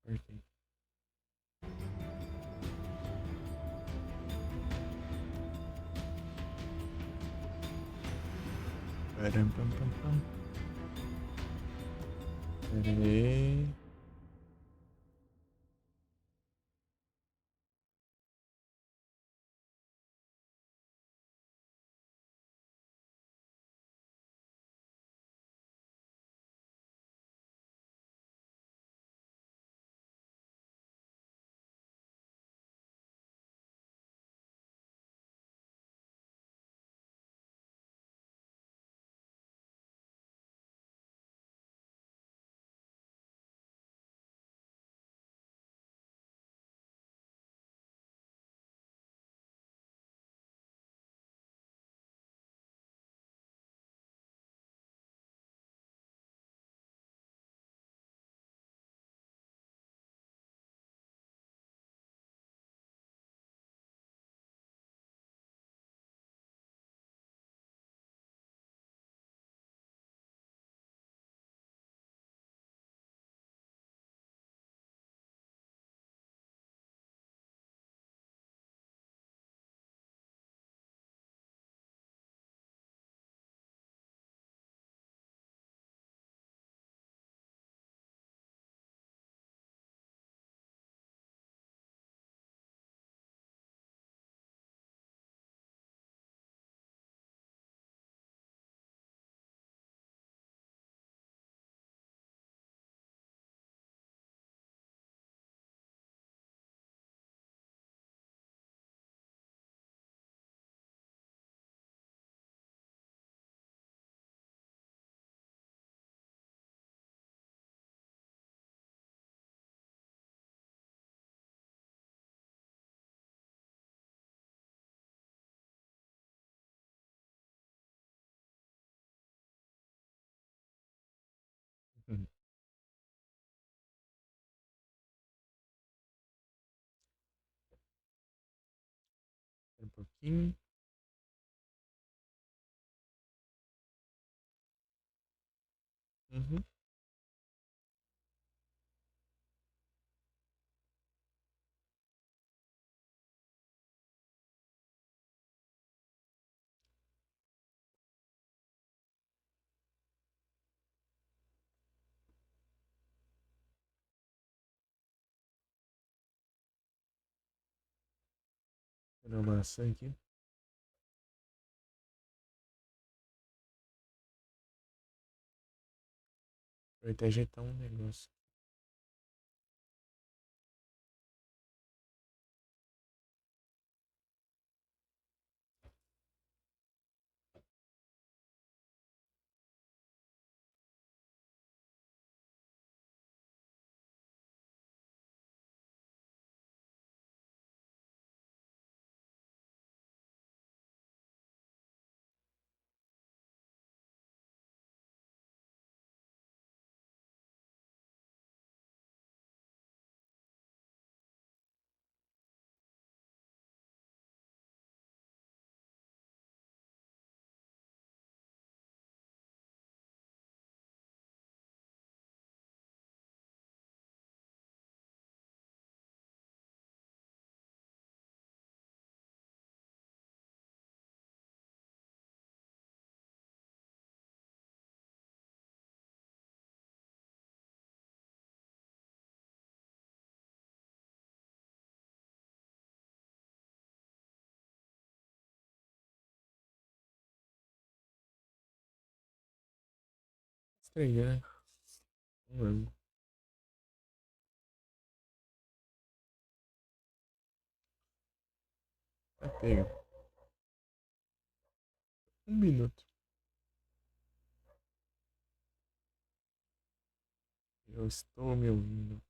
Apertei. Param, pam, pam, pam. Pera aí. Uhum. Um pouquinho. Uhum. Comer uma maçã aqui. Vou até ajeitar um negócio. Estranho, né? Não lembro. Tá pega. 1 minuto. Eu estou me ouvindo.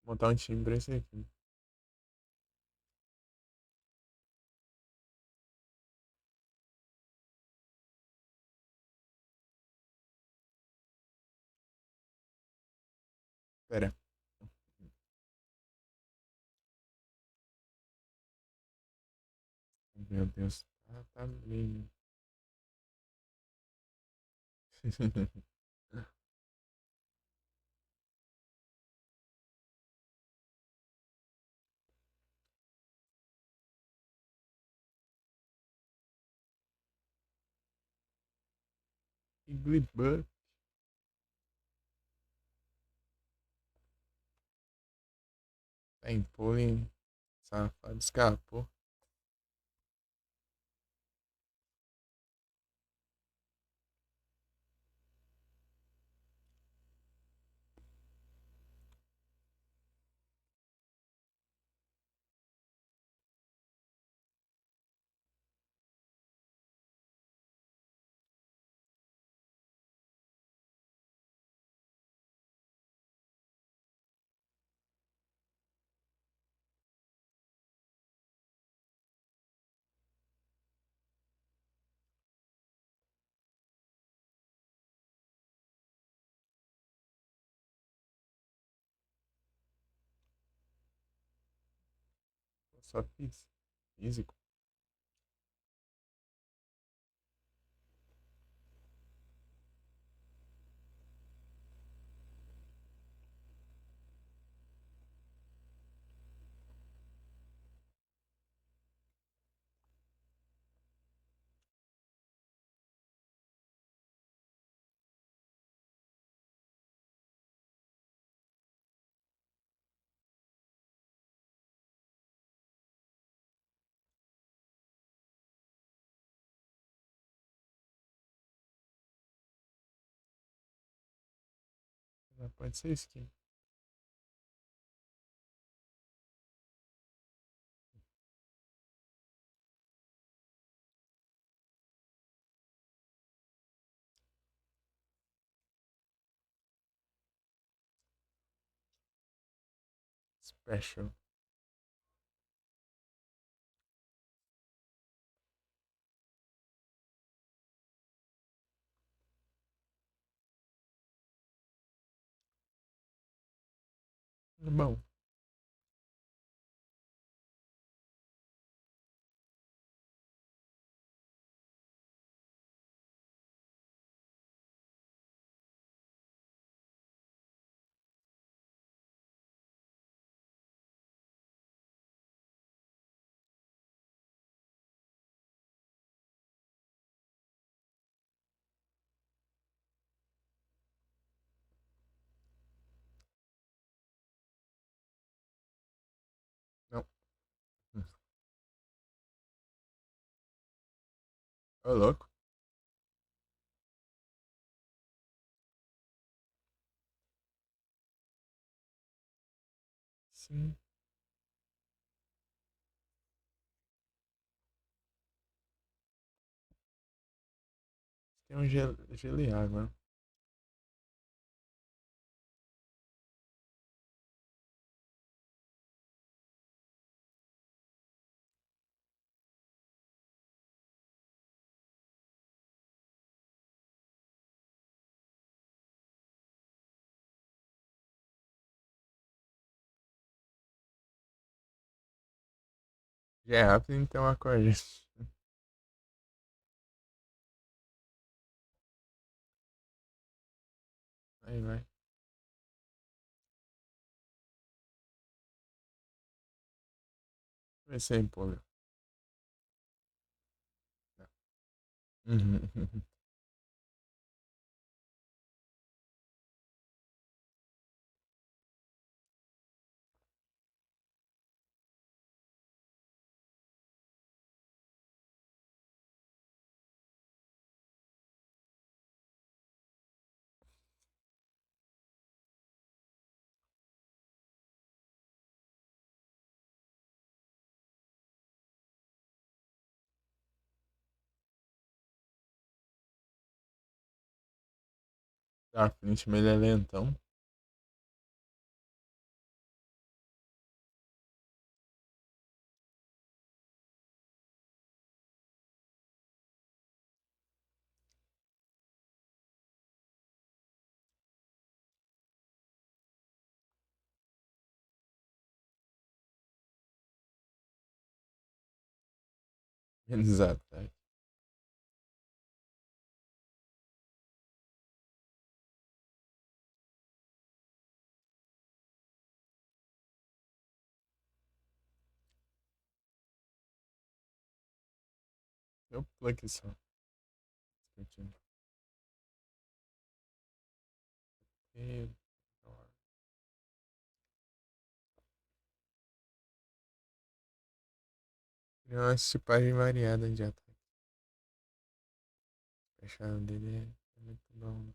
Vou montar um time pra esse aqui. Pera. Meu Deus. Tá meio. Iglebut. Tá em pulling. Safado. Escapou. Só fiz. Físico. Pode ser skin. Special. Bom. Ô, louco. Sim. Tem um gelo e água. Já é rápido, então acorde. Aí vai. Vai ser empolga. Uhum. Tá, frente, mas ele é lentão. Exato. Tá. Eu pulo aqui só. Certinho. E... Uma tipagem variada de ataque. O fechado dele é muito bom.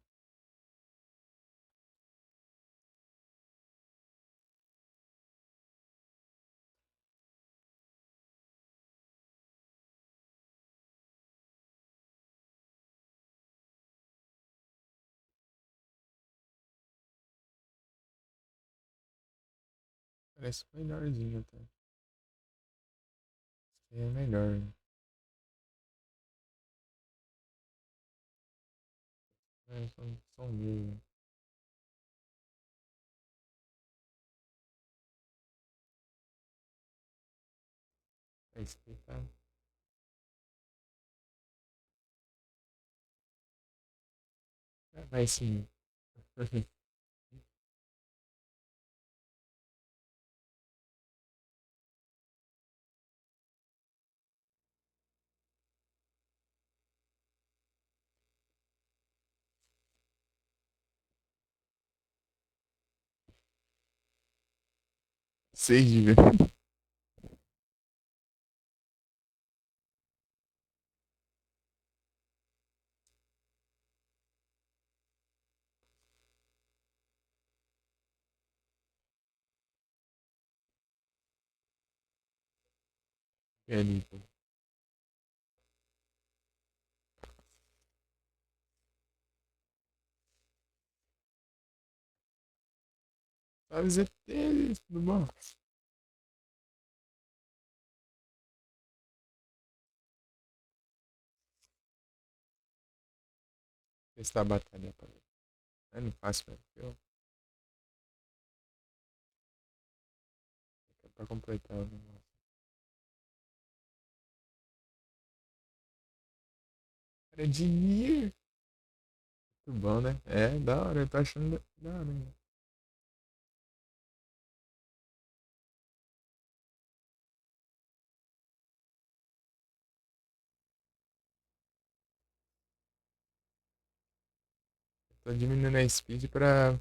Parece melhorzinho até. Esse é melhor. Né? É, são mil. Tá explicado. Vai sim. Seis de ver. Pianista. Salve ZT, tudo bom? Testar a batalha pra ver. É não fácil, velho. Pra completar o negócio. Cara de Nier. Muito bom, né? É, da hora. Eu tô achando da hora. Né? Tô diminuindo a speed pra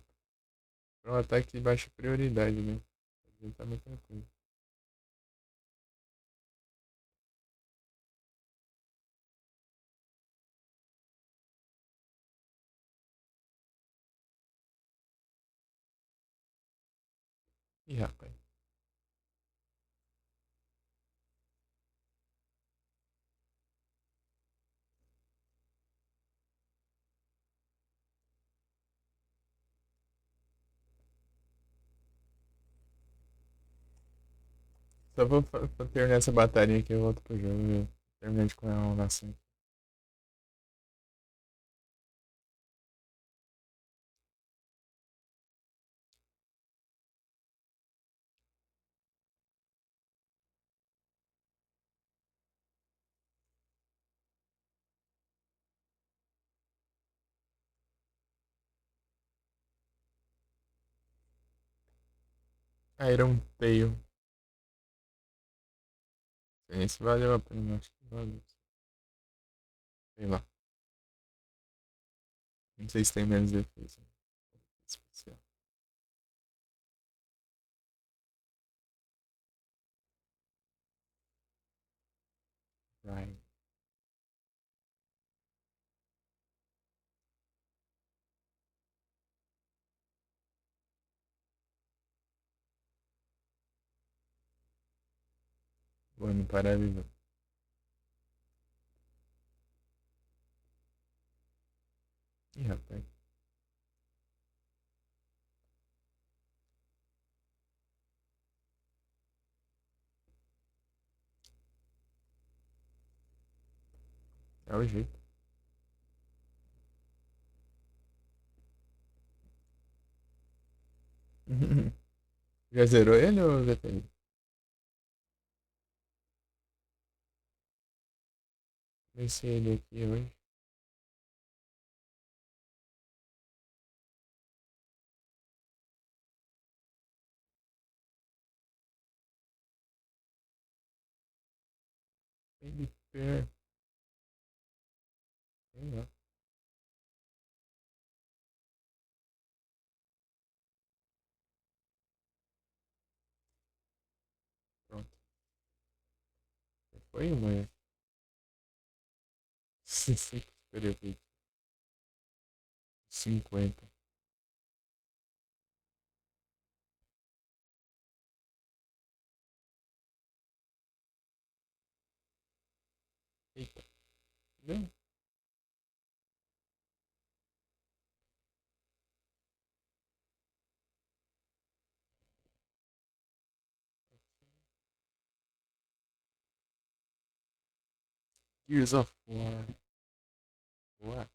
um ataque de baixa prioridade, né? Tá muito tranquilo. Ih, rapaz. Só vou terminar essa batalha aqui, eu volto pro jogo, viu? Terminar de comer uma maçã. Iron Tail. Esse valeu a pena, acho que valeu. Sei lá. Não sei se tem menos defesa. Especial. Right. Vamos parar de ver. Ih, rapaz. É o jeito. Já zerou ele ou já tem? Vai ser ele aqui hoje. Ele pé. Sei lá. Pronto. Foi uma. 50. Eita. Não. Gears of War. Boa.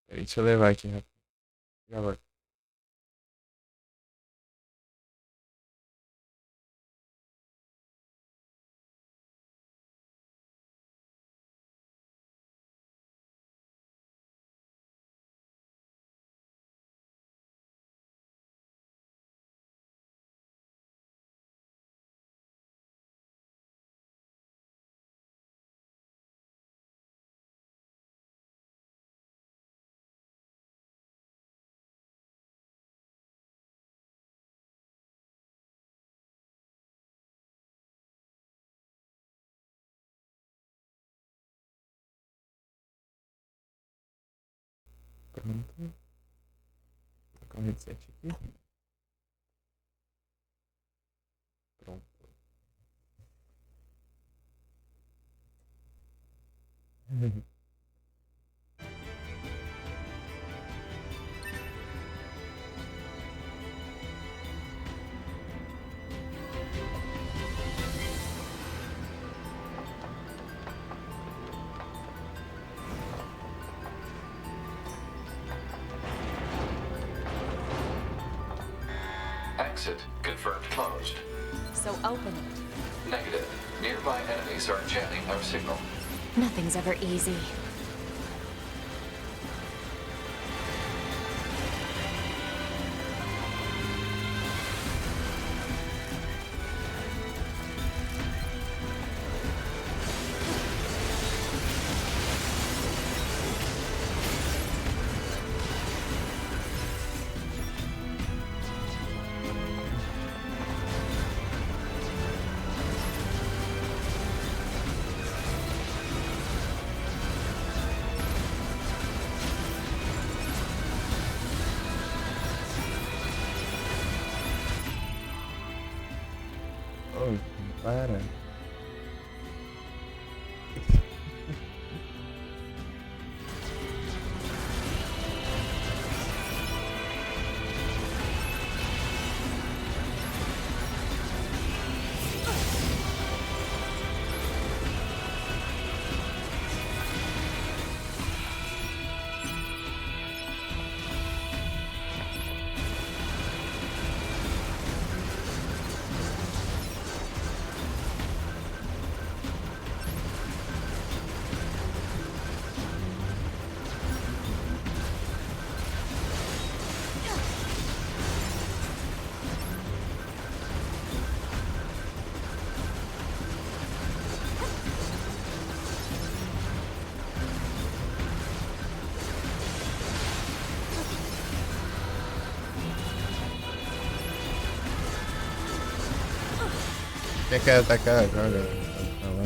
Peraí, deixa eu levar aqui rápido. Já volto. Pronto. Vou colocar um headset aqui. Pronto. Exit confirmed closed. So open it. Negative. Nearby enemies are jamming our signal. Nothing's ever easy. Oh, para. Quem quer atacar? Joga. Tá lá.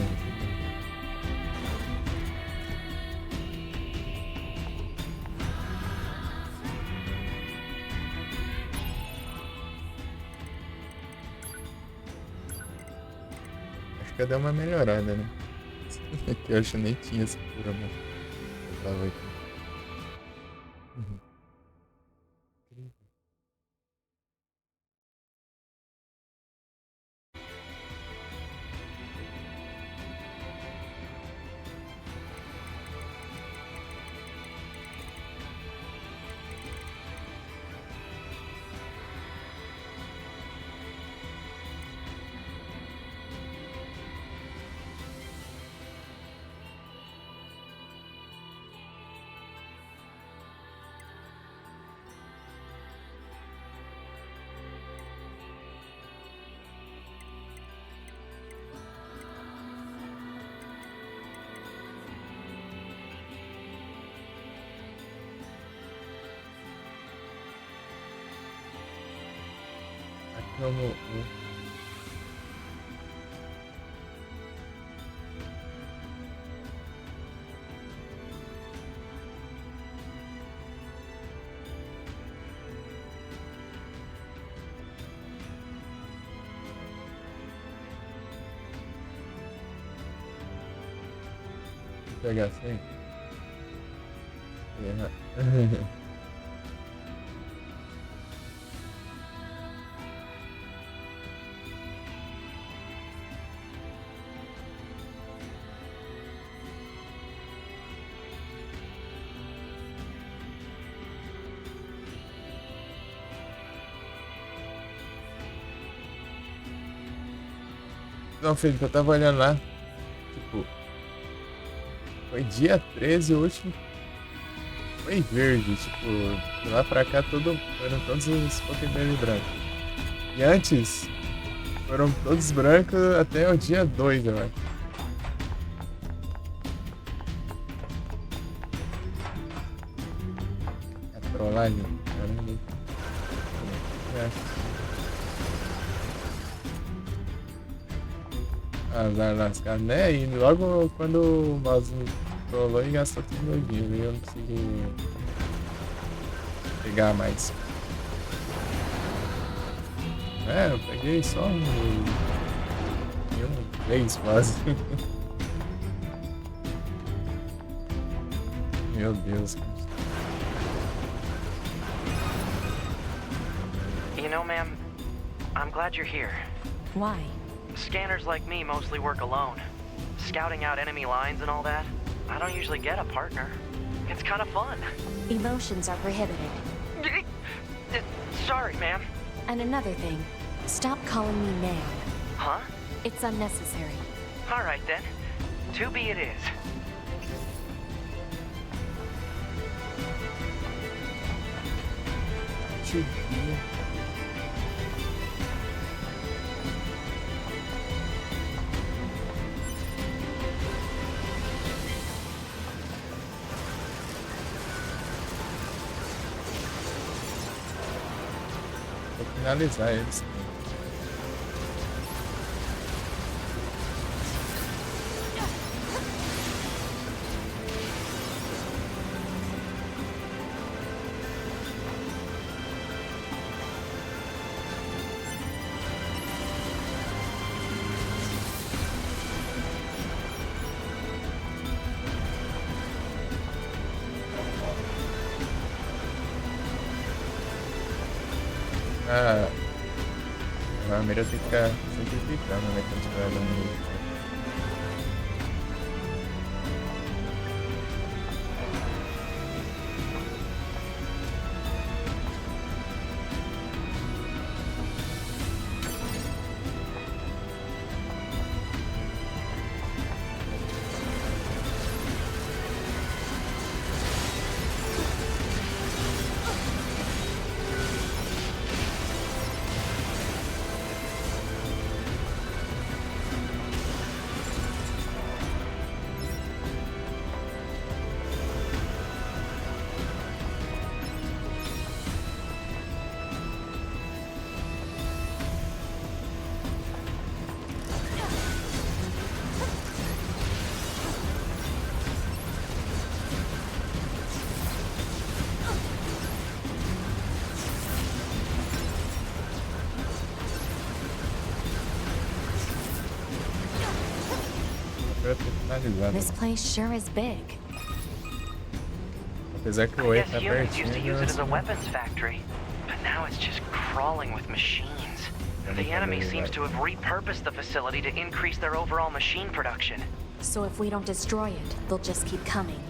Acho que eu dei uma melhorada, né? Que eu acho que nem tinha essa cura, mano. Eu tava aqui. Uhum. Vamos. Vou pegar assim. Não, Felipe, eu tava olhando lá. Tipo, foi dia 13 o último. Foi verde, tipo, de lá pra cá foram todos os Pokémon brancos. E antes, foram todos brancos até o dia 2, eu acho. É trollagem? Caramba. Lascar, né? E logo quando o mouse me trollou e gastou tudo meu dinheiro, eu não consegui pegar mais. É, eu peguei só em uma vez quase. Meu Deus, cara. You know, ma'am, I'm glad you're here. Why? Scanners like me mostly work alone. Scouting out enemy lines and all that, I don't usually get a partner. It's kind of fun. Emotions are prohibited. Sorry, ma'am. And another thing, stop calling me ma'am. Huh? It's unnecessary. All right, then. 2B it is. Vou finalizar eles. A mira tem que ficar sempre clicando, né? Quando você vai dando. Eu tô finalizado. This place sure is big. Apesar que I o Oi guess tá humans pertinho. used to use it as a assim, weapons factory, but now it's just crawling with machines. The enemy seems to have repurposed the facility to increase their overall machine production. So if we don't destroy it, they'll just keep coming.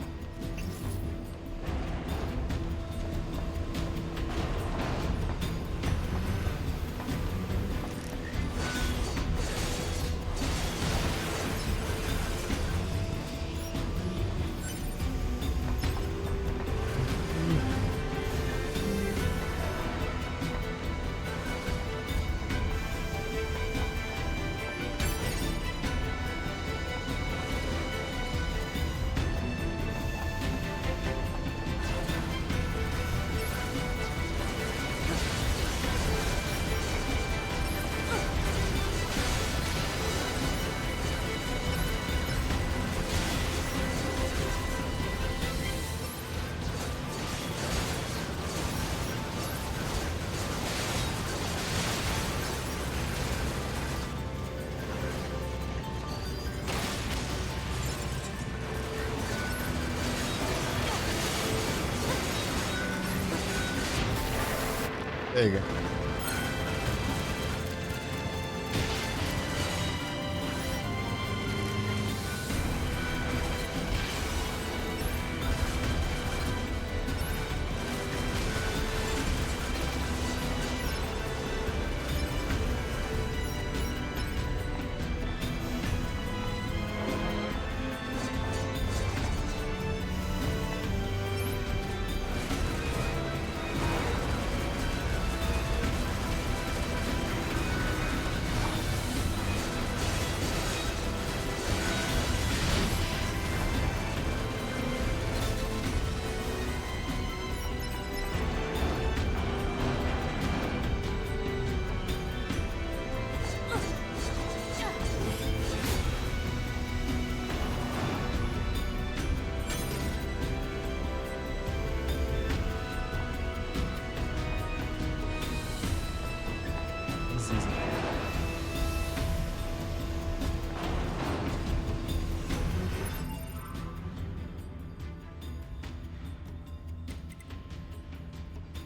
Pega.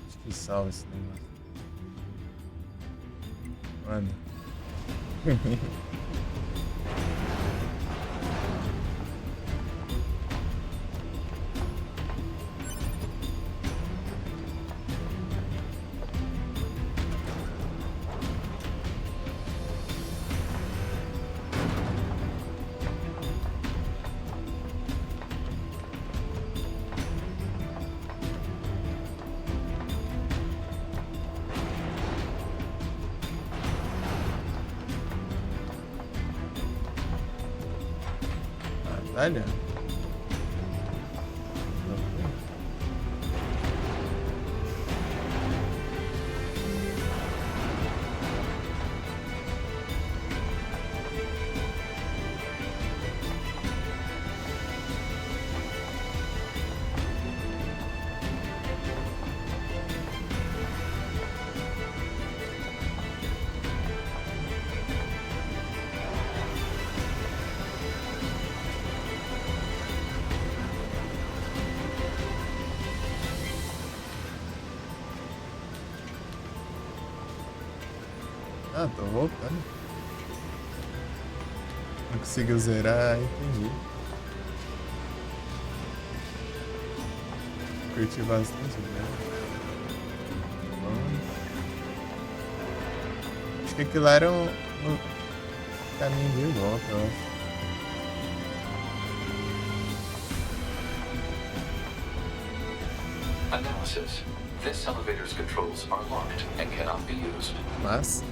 Acho que salva esse negócio. Mano. Batalha? Ah, tô voltando. Não conseguiu zerar, entendi. Curti bastante, né? Acho que aquilo lá era um caminho de volta, eu acho. Analysis. This elevator's controls are locked and cannot be used. Mas...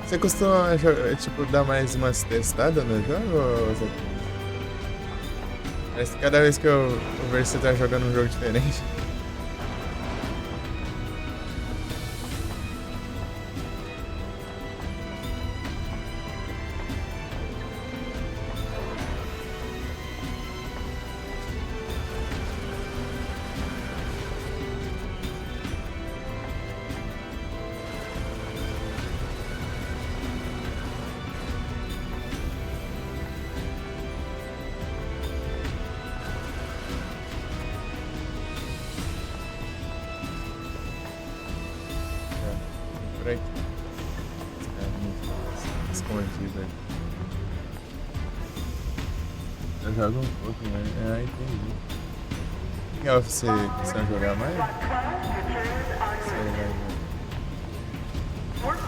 Você costuma, tipo, dar mais umas testadas no jogo, ou Zé? Parece que cada vez que eu vejo você tá jogando um jogo diferente. Por aqui. Esse cara é muito escondido aí. Eu jogo um pouco, mas... Ah, entendi. Legal você começar a jogar mais? Você vai... What?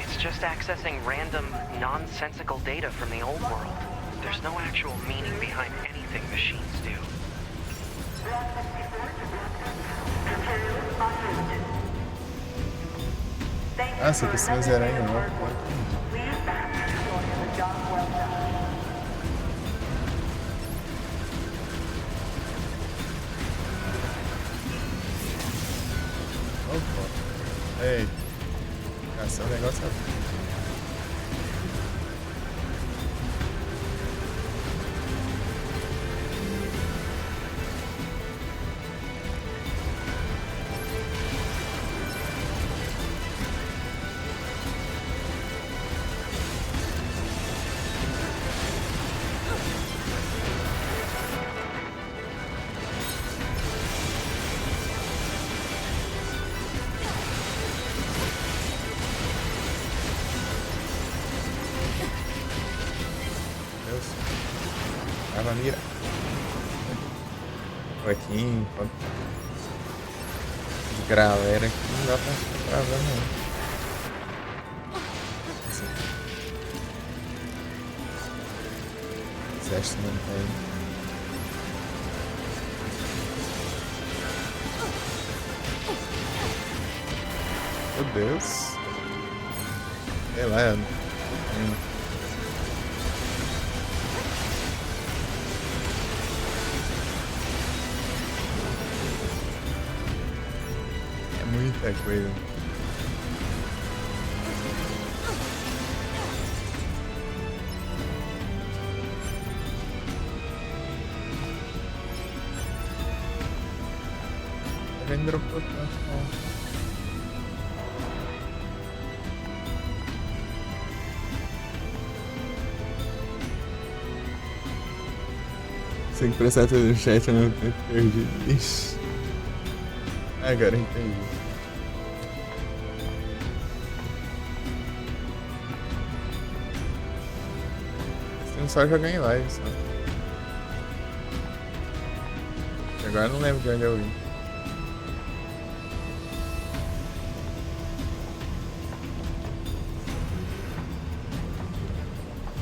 It's just accessing random, nonsensical data from the old world. There's no actual meaning behind anything machines do. Ah, você costuma zerar em off. Opa. Ei. Esse é um negócio assim. Tava mira. Aqui, galera aqui não dá pra ficar travando não. Assim. Esse exército não tá aí. Meu Deus. Sei lá, muita coisa. Ele dropou tanto, não. Sem prestar atenção no chat, eu não perdi. Ixi. Agora eu entendi. Só jogar em live, só. Agora eu não lembro de onde eu vim.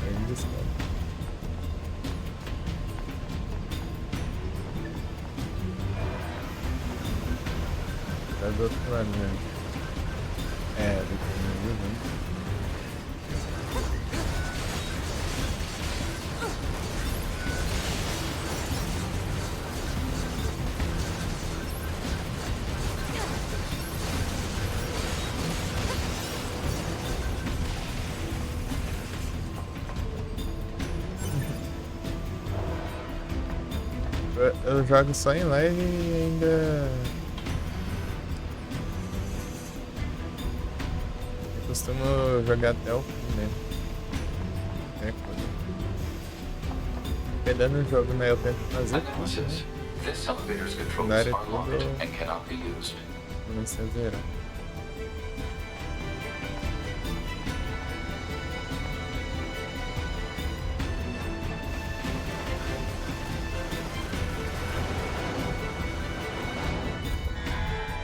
Ainda está. Tá do outro lado, né? É, do que eu vi. Eu jogo só em live e ainda... Eu costumo jogar até o fim mesmo. É coisa. Dependendo do jogo, né? Eu tento fazer tudo, Analysis. né? This elevator's controls That is are locked good. and cannot be used. Não sei zerar.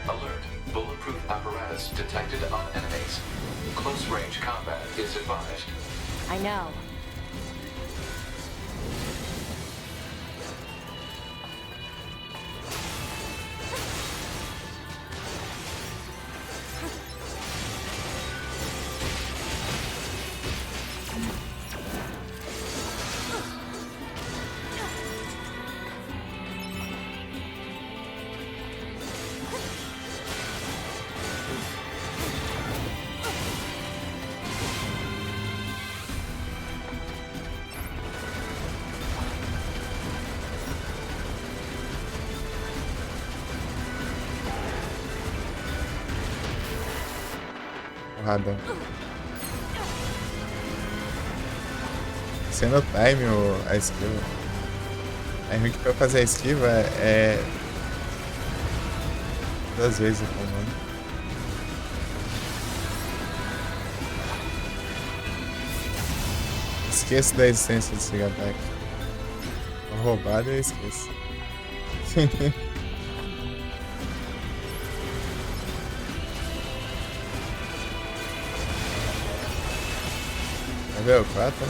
Alert. Bulletproof apparatus detected on enemies. Close range combat is advised. I know. Porrada. Sendo o time, a skill. É ruim que pra fazer a esquiva é 2 vezes o comando. Esqueço da existência desse ataque. Uma roubada eu esqueço. Level 4.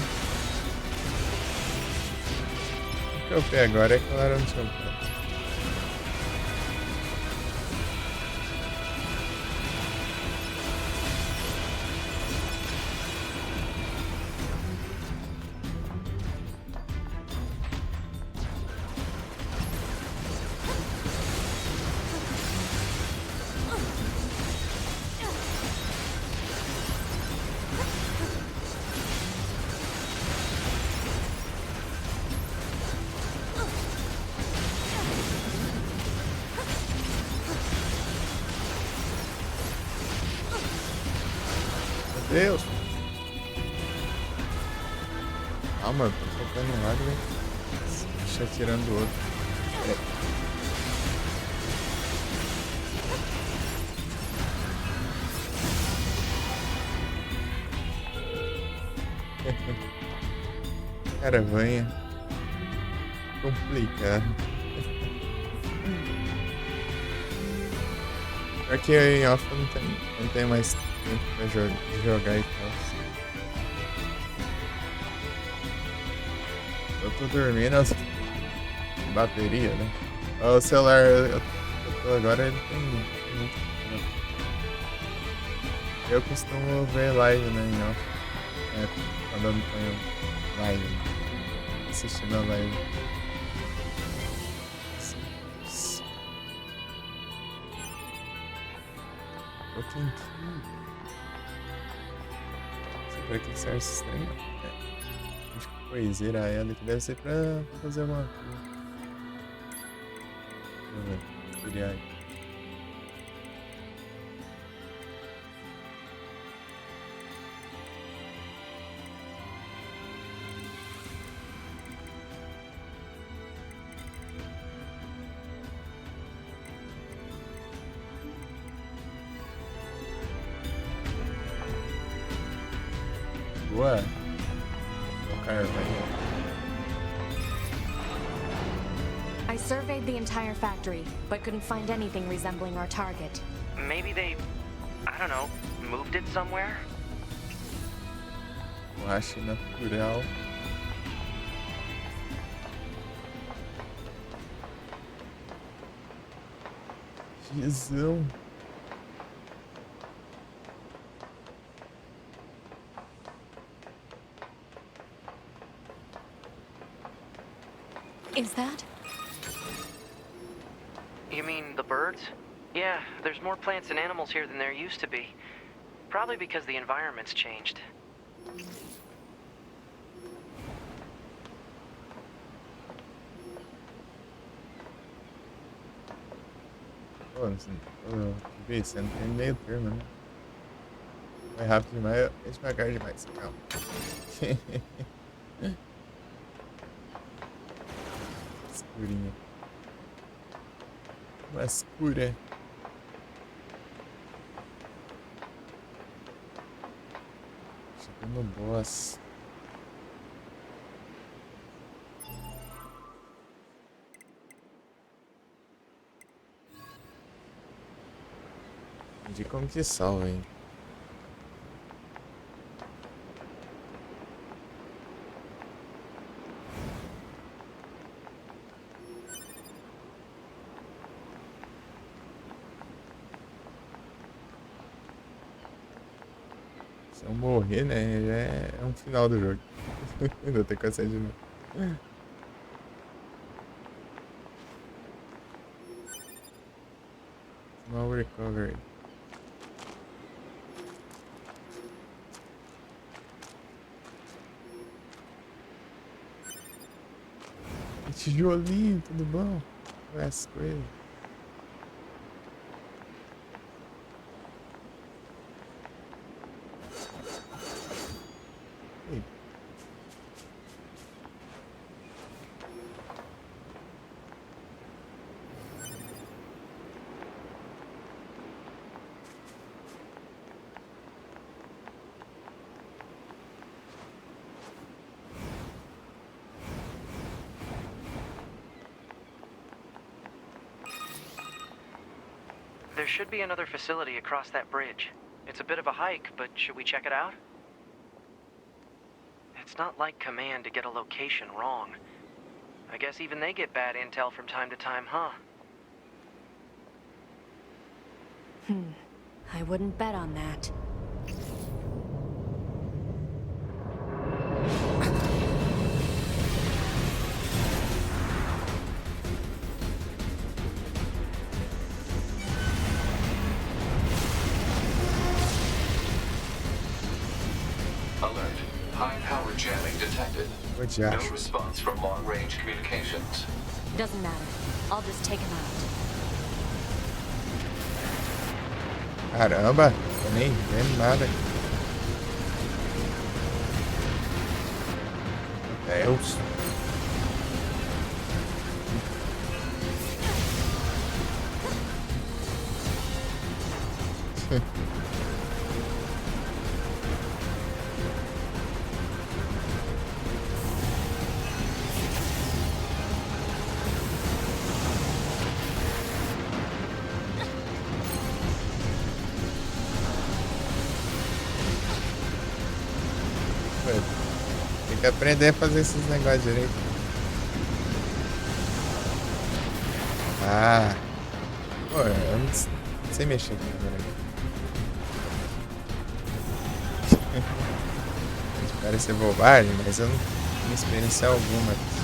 O que eu vi agora é que ela era um champion. Deus! Calma, eu tô focando um lado, velho. Deixa atirando o outro. Caravanha. Complicado. Aqui em off não tem mais tempo pra jogar e tal. Eu tô dormindo, bateria, né? O celular, eu tô agora, ele tem muito tempo. Eu costumo ver live, né, em off. Quando eu não tenho live, assistindo a live. Eu tentei. Pra que serve esse trem? Acho que foi zerar ela, que deve ser pra fazer uma coisa. Deixa eu ver. Criar. Boa. O carvanha. I surveyed the entire factory, but couldn't find anything resembling our target. Maybe they, I don't know, moved it somewhere? Borracha natural. Visão. Is that? You mean the birds? Yeah, there's more plants and animals here than there used to be. Probably because the environment's changed. Pô, vi, você não tem meio termo, né? Vai rápido demais, é devagar demais, calma. escurinha. Uma escura. Chegando no boss. De como que salva, hein? Se eu morrer, né? Já é um final do jogo. Ainda tem que cansar de novo. Small recovery. Tijolinho, tudo bom? As coisas. Ei. There should be another facility across that bridge. It's a bit of a hike, but should we check it out? It's not like Command to get a location wrong. I guess even they get bad intel from time to time, huh? I wouldn't bet on that. Alert. High-power jamming detected. What No Josh? response from long-range communications. Doesn't matter. I'll just take him out. Caramba, tô nem vendo nada. Deus. Tem que aprender a fazer esses negócios direito. Ah. Pô, eu não sei mexer aqui agora. Pode parecer bobagem, mas eu não tenho experiência alguma disso.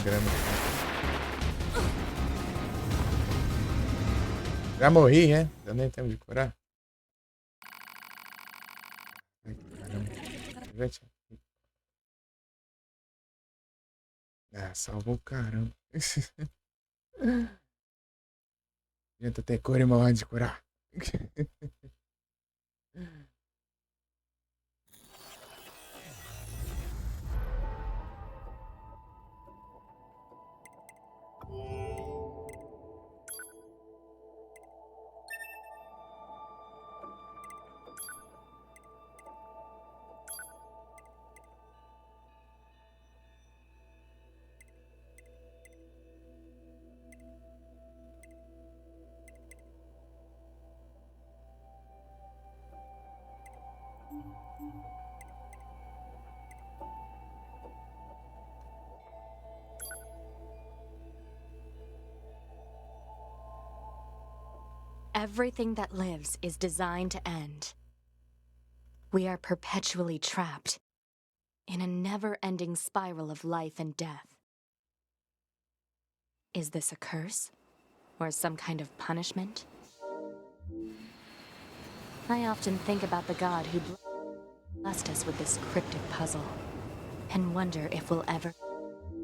Grama. Já morri, né? Deu nem tempo de curar. Ai, caramba. Gente. Ah, salvou o caramba. Adianta ter cura e mal antes de curar. Everything that lives is designed to end. We are perpetually trapped in a never-ending spiral of life and death. Is this a curse? Or some kind of punishment? I often think about the god who blessed us with this cryptic puzzle, and wonder if we'll ever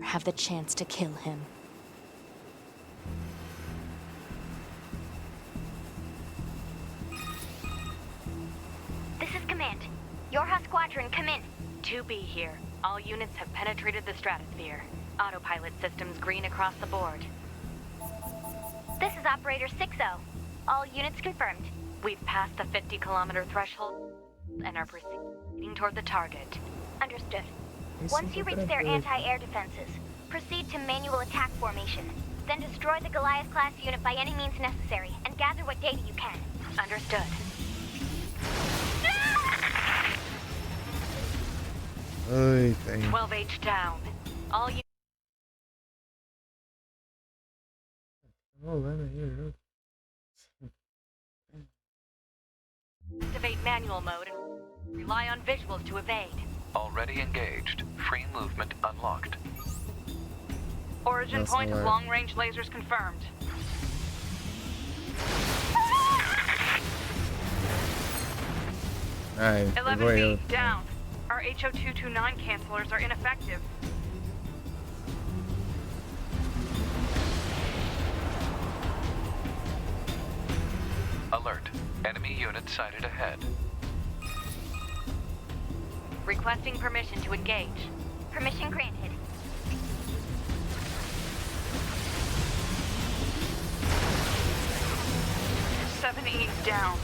have the chance to kill him. This is Command. Yorha Squadron, come in. 2B here. All units have penetrated the stratosphere. Autopilot systems green across the board. This is Operator 60. All units confirmed. We've passed the 50-kilometer threshold and are proceeding toward the target. Understood. Isso Once you foi reach their tranquilo. anti-air defenses, proceed to manual attack formation. Then destroy the Goliath-class unit by any means necessary, and gather what data you can. Understood. Ai, tem. 12H down. All units Rolando aí o jogo. activate manual mode and rely on visuals to evade. Already engaged. Free movement unlocked. Origin That's point of alright. long-range lasers confirmed. Ai, 11 pegou eu. feet down. Our HO229 cancelers are ineffective. Alert. Enemy unit sighted ahead. Requesting permission to engage. Permission granted. Seven E's down.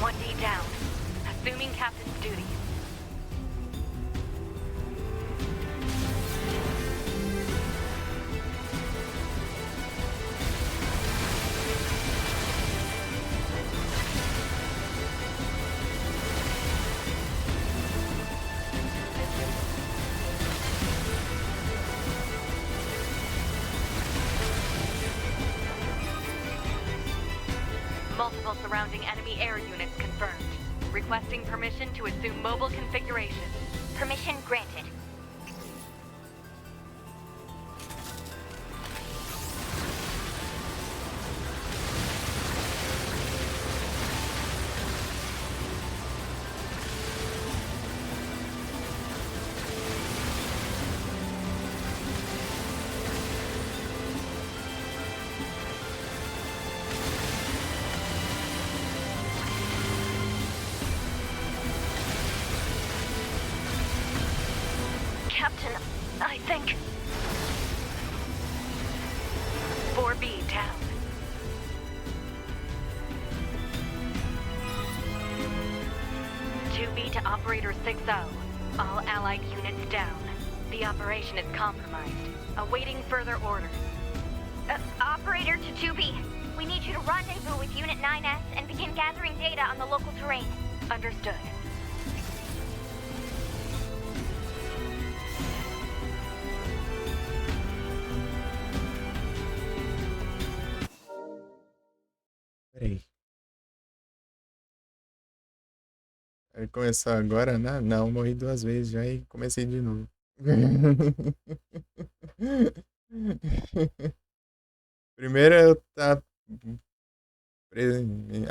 One D down. Assuming captain's duties. Multiple surrounding enemy air units confirmed. Requesting permission to assume mobile configuration. Permission granted. Captain, I think... 4B down. Two B to Operator 60. All Allied units down. The operation is compromised. Awaiting further orders. Operator to 2B. We need you to rendezvous with Unit 9S and begin gathering data on the local terrain. Understood. Peraí. Vai começar agora, né? Não, morri 2 vezes já e comecei de novo. Primeiro eu tava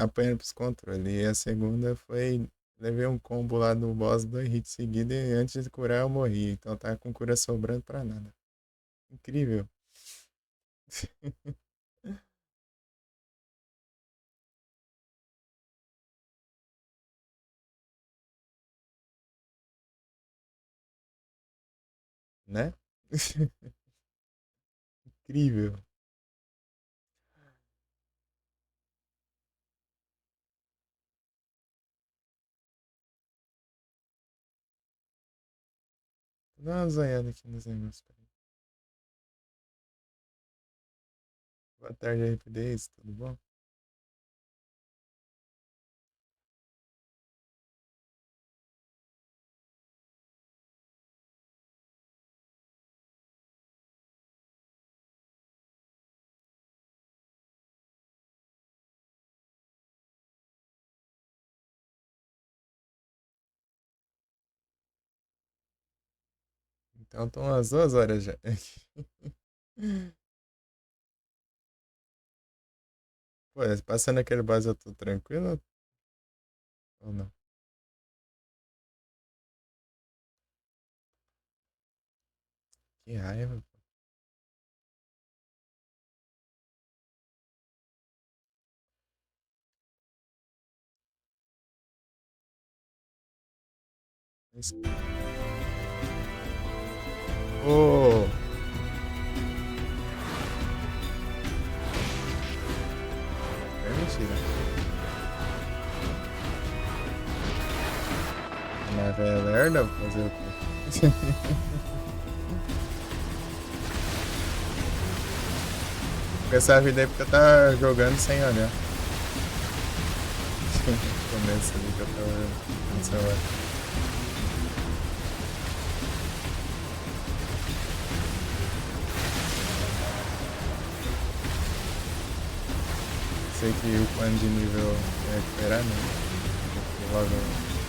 apanhando pros controles. E a segunda foi. Levei um combo lá no boss 2 hits seguidos e antes de curar eu morri. Então tá com cura sobrando pra nada. Incrível. Né? Incrível. Vou dar uma zanhada aqui nos negócios. Peraí. Boa tarde, RPDs, tudo bom? Então estão as 2 horas já. Pô, passando aquele base eu tô tranquilo ou não? Que raiva, pô. Isso. Ô! É mentira. Mas é lerda, fazer o quê? Com essa vida aí porque eu tava jogando sem olhar. Começa ali que eu tava no celular. Sei que o plano de nível é recuperar, né? Porque logo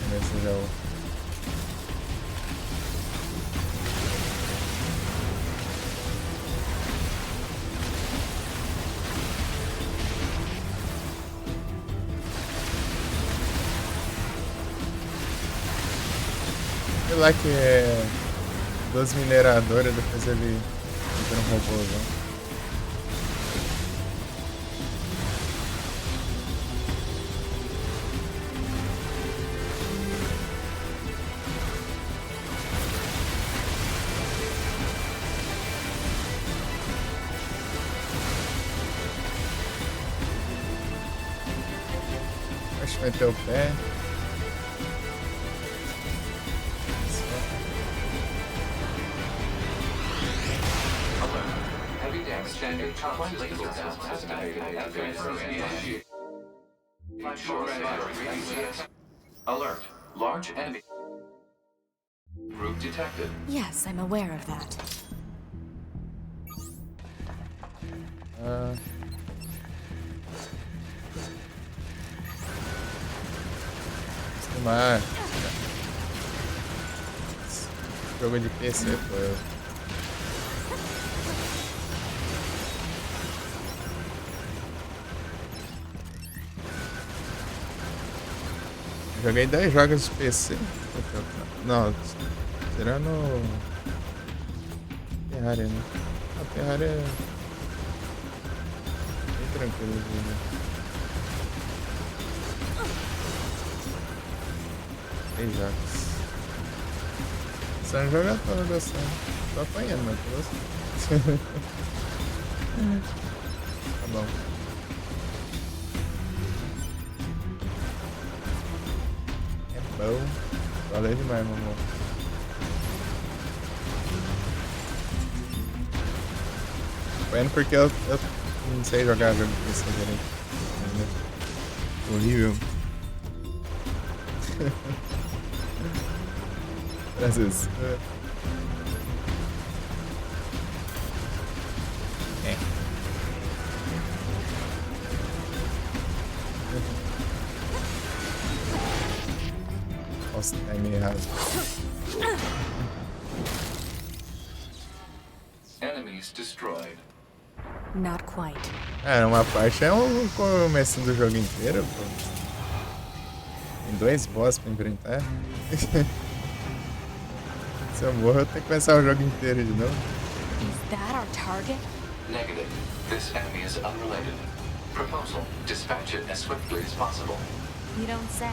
começa já o. Sei lá que é 2 mineradoras, depois ele entra um robôzão. Acho que meteu o pé. Heavy damage. Standard top lethal test estimated at phase 3. Alert. Large enemy group detected. Yes, I'm aware of that. Mas jogo de PC, pô. Joguei 10 jogos de PC. Não, tirando Terraria, né? A Terraria é bem tranquilo, né? Jogos. Só um jogo tô gostando. Tô apanhando, mas tô gostando. Tá bom. É bom. Valeu demais, meu amor. Apanhando porque eu não sei jogar jogo de PC direito. Horrível. Às vezes. É. Nossa, é meio errado. Enemies destroyed. Not quite. Uma parte é o começo do jogo inteiro, pô. Tem 2 boss pra enfrentar. Se eu morro, eu tenho que começar o jogo inteiro de novo. Is that our target? Negative. This enemy is unrelated. Proposal. Dispatch it as swiftly as possible. You don't say.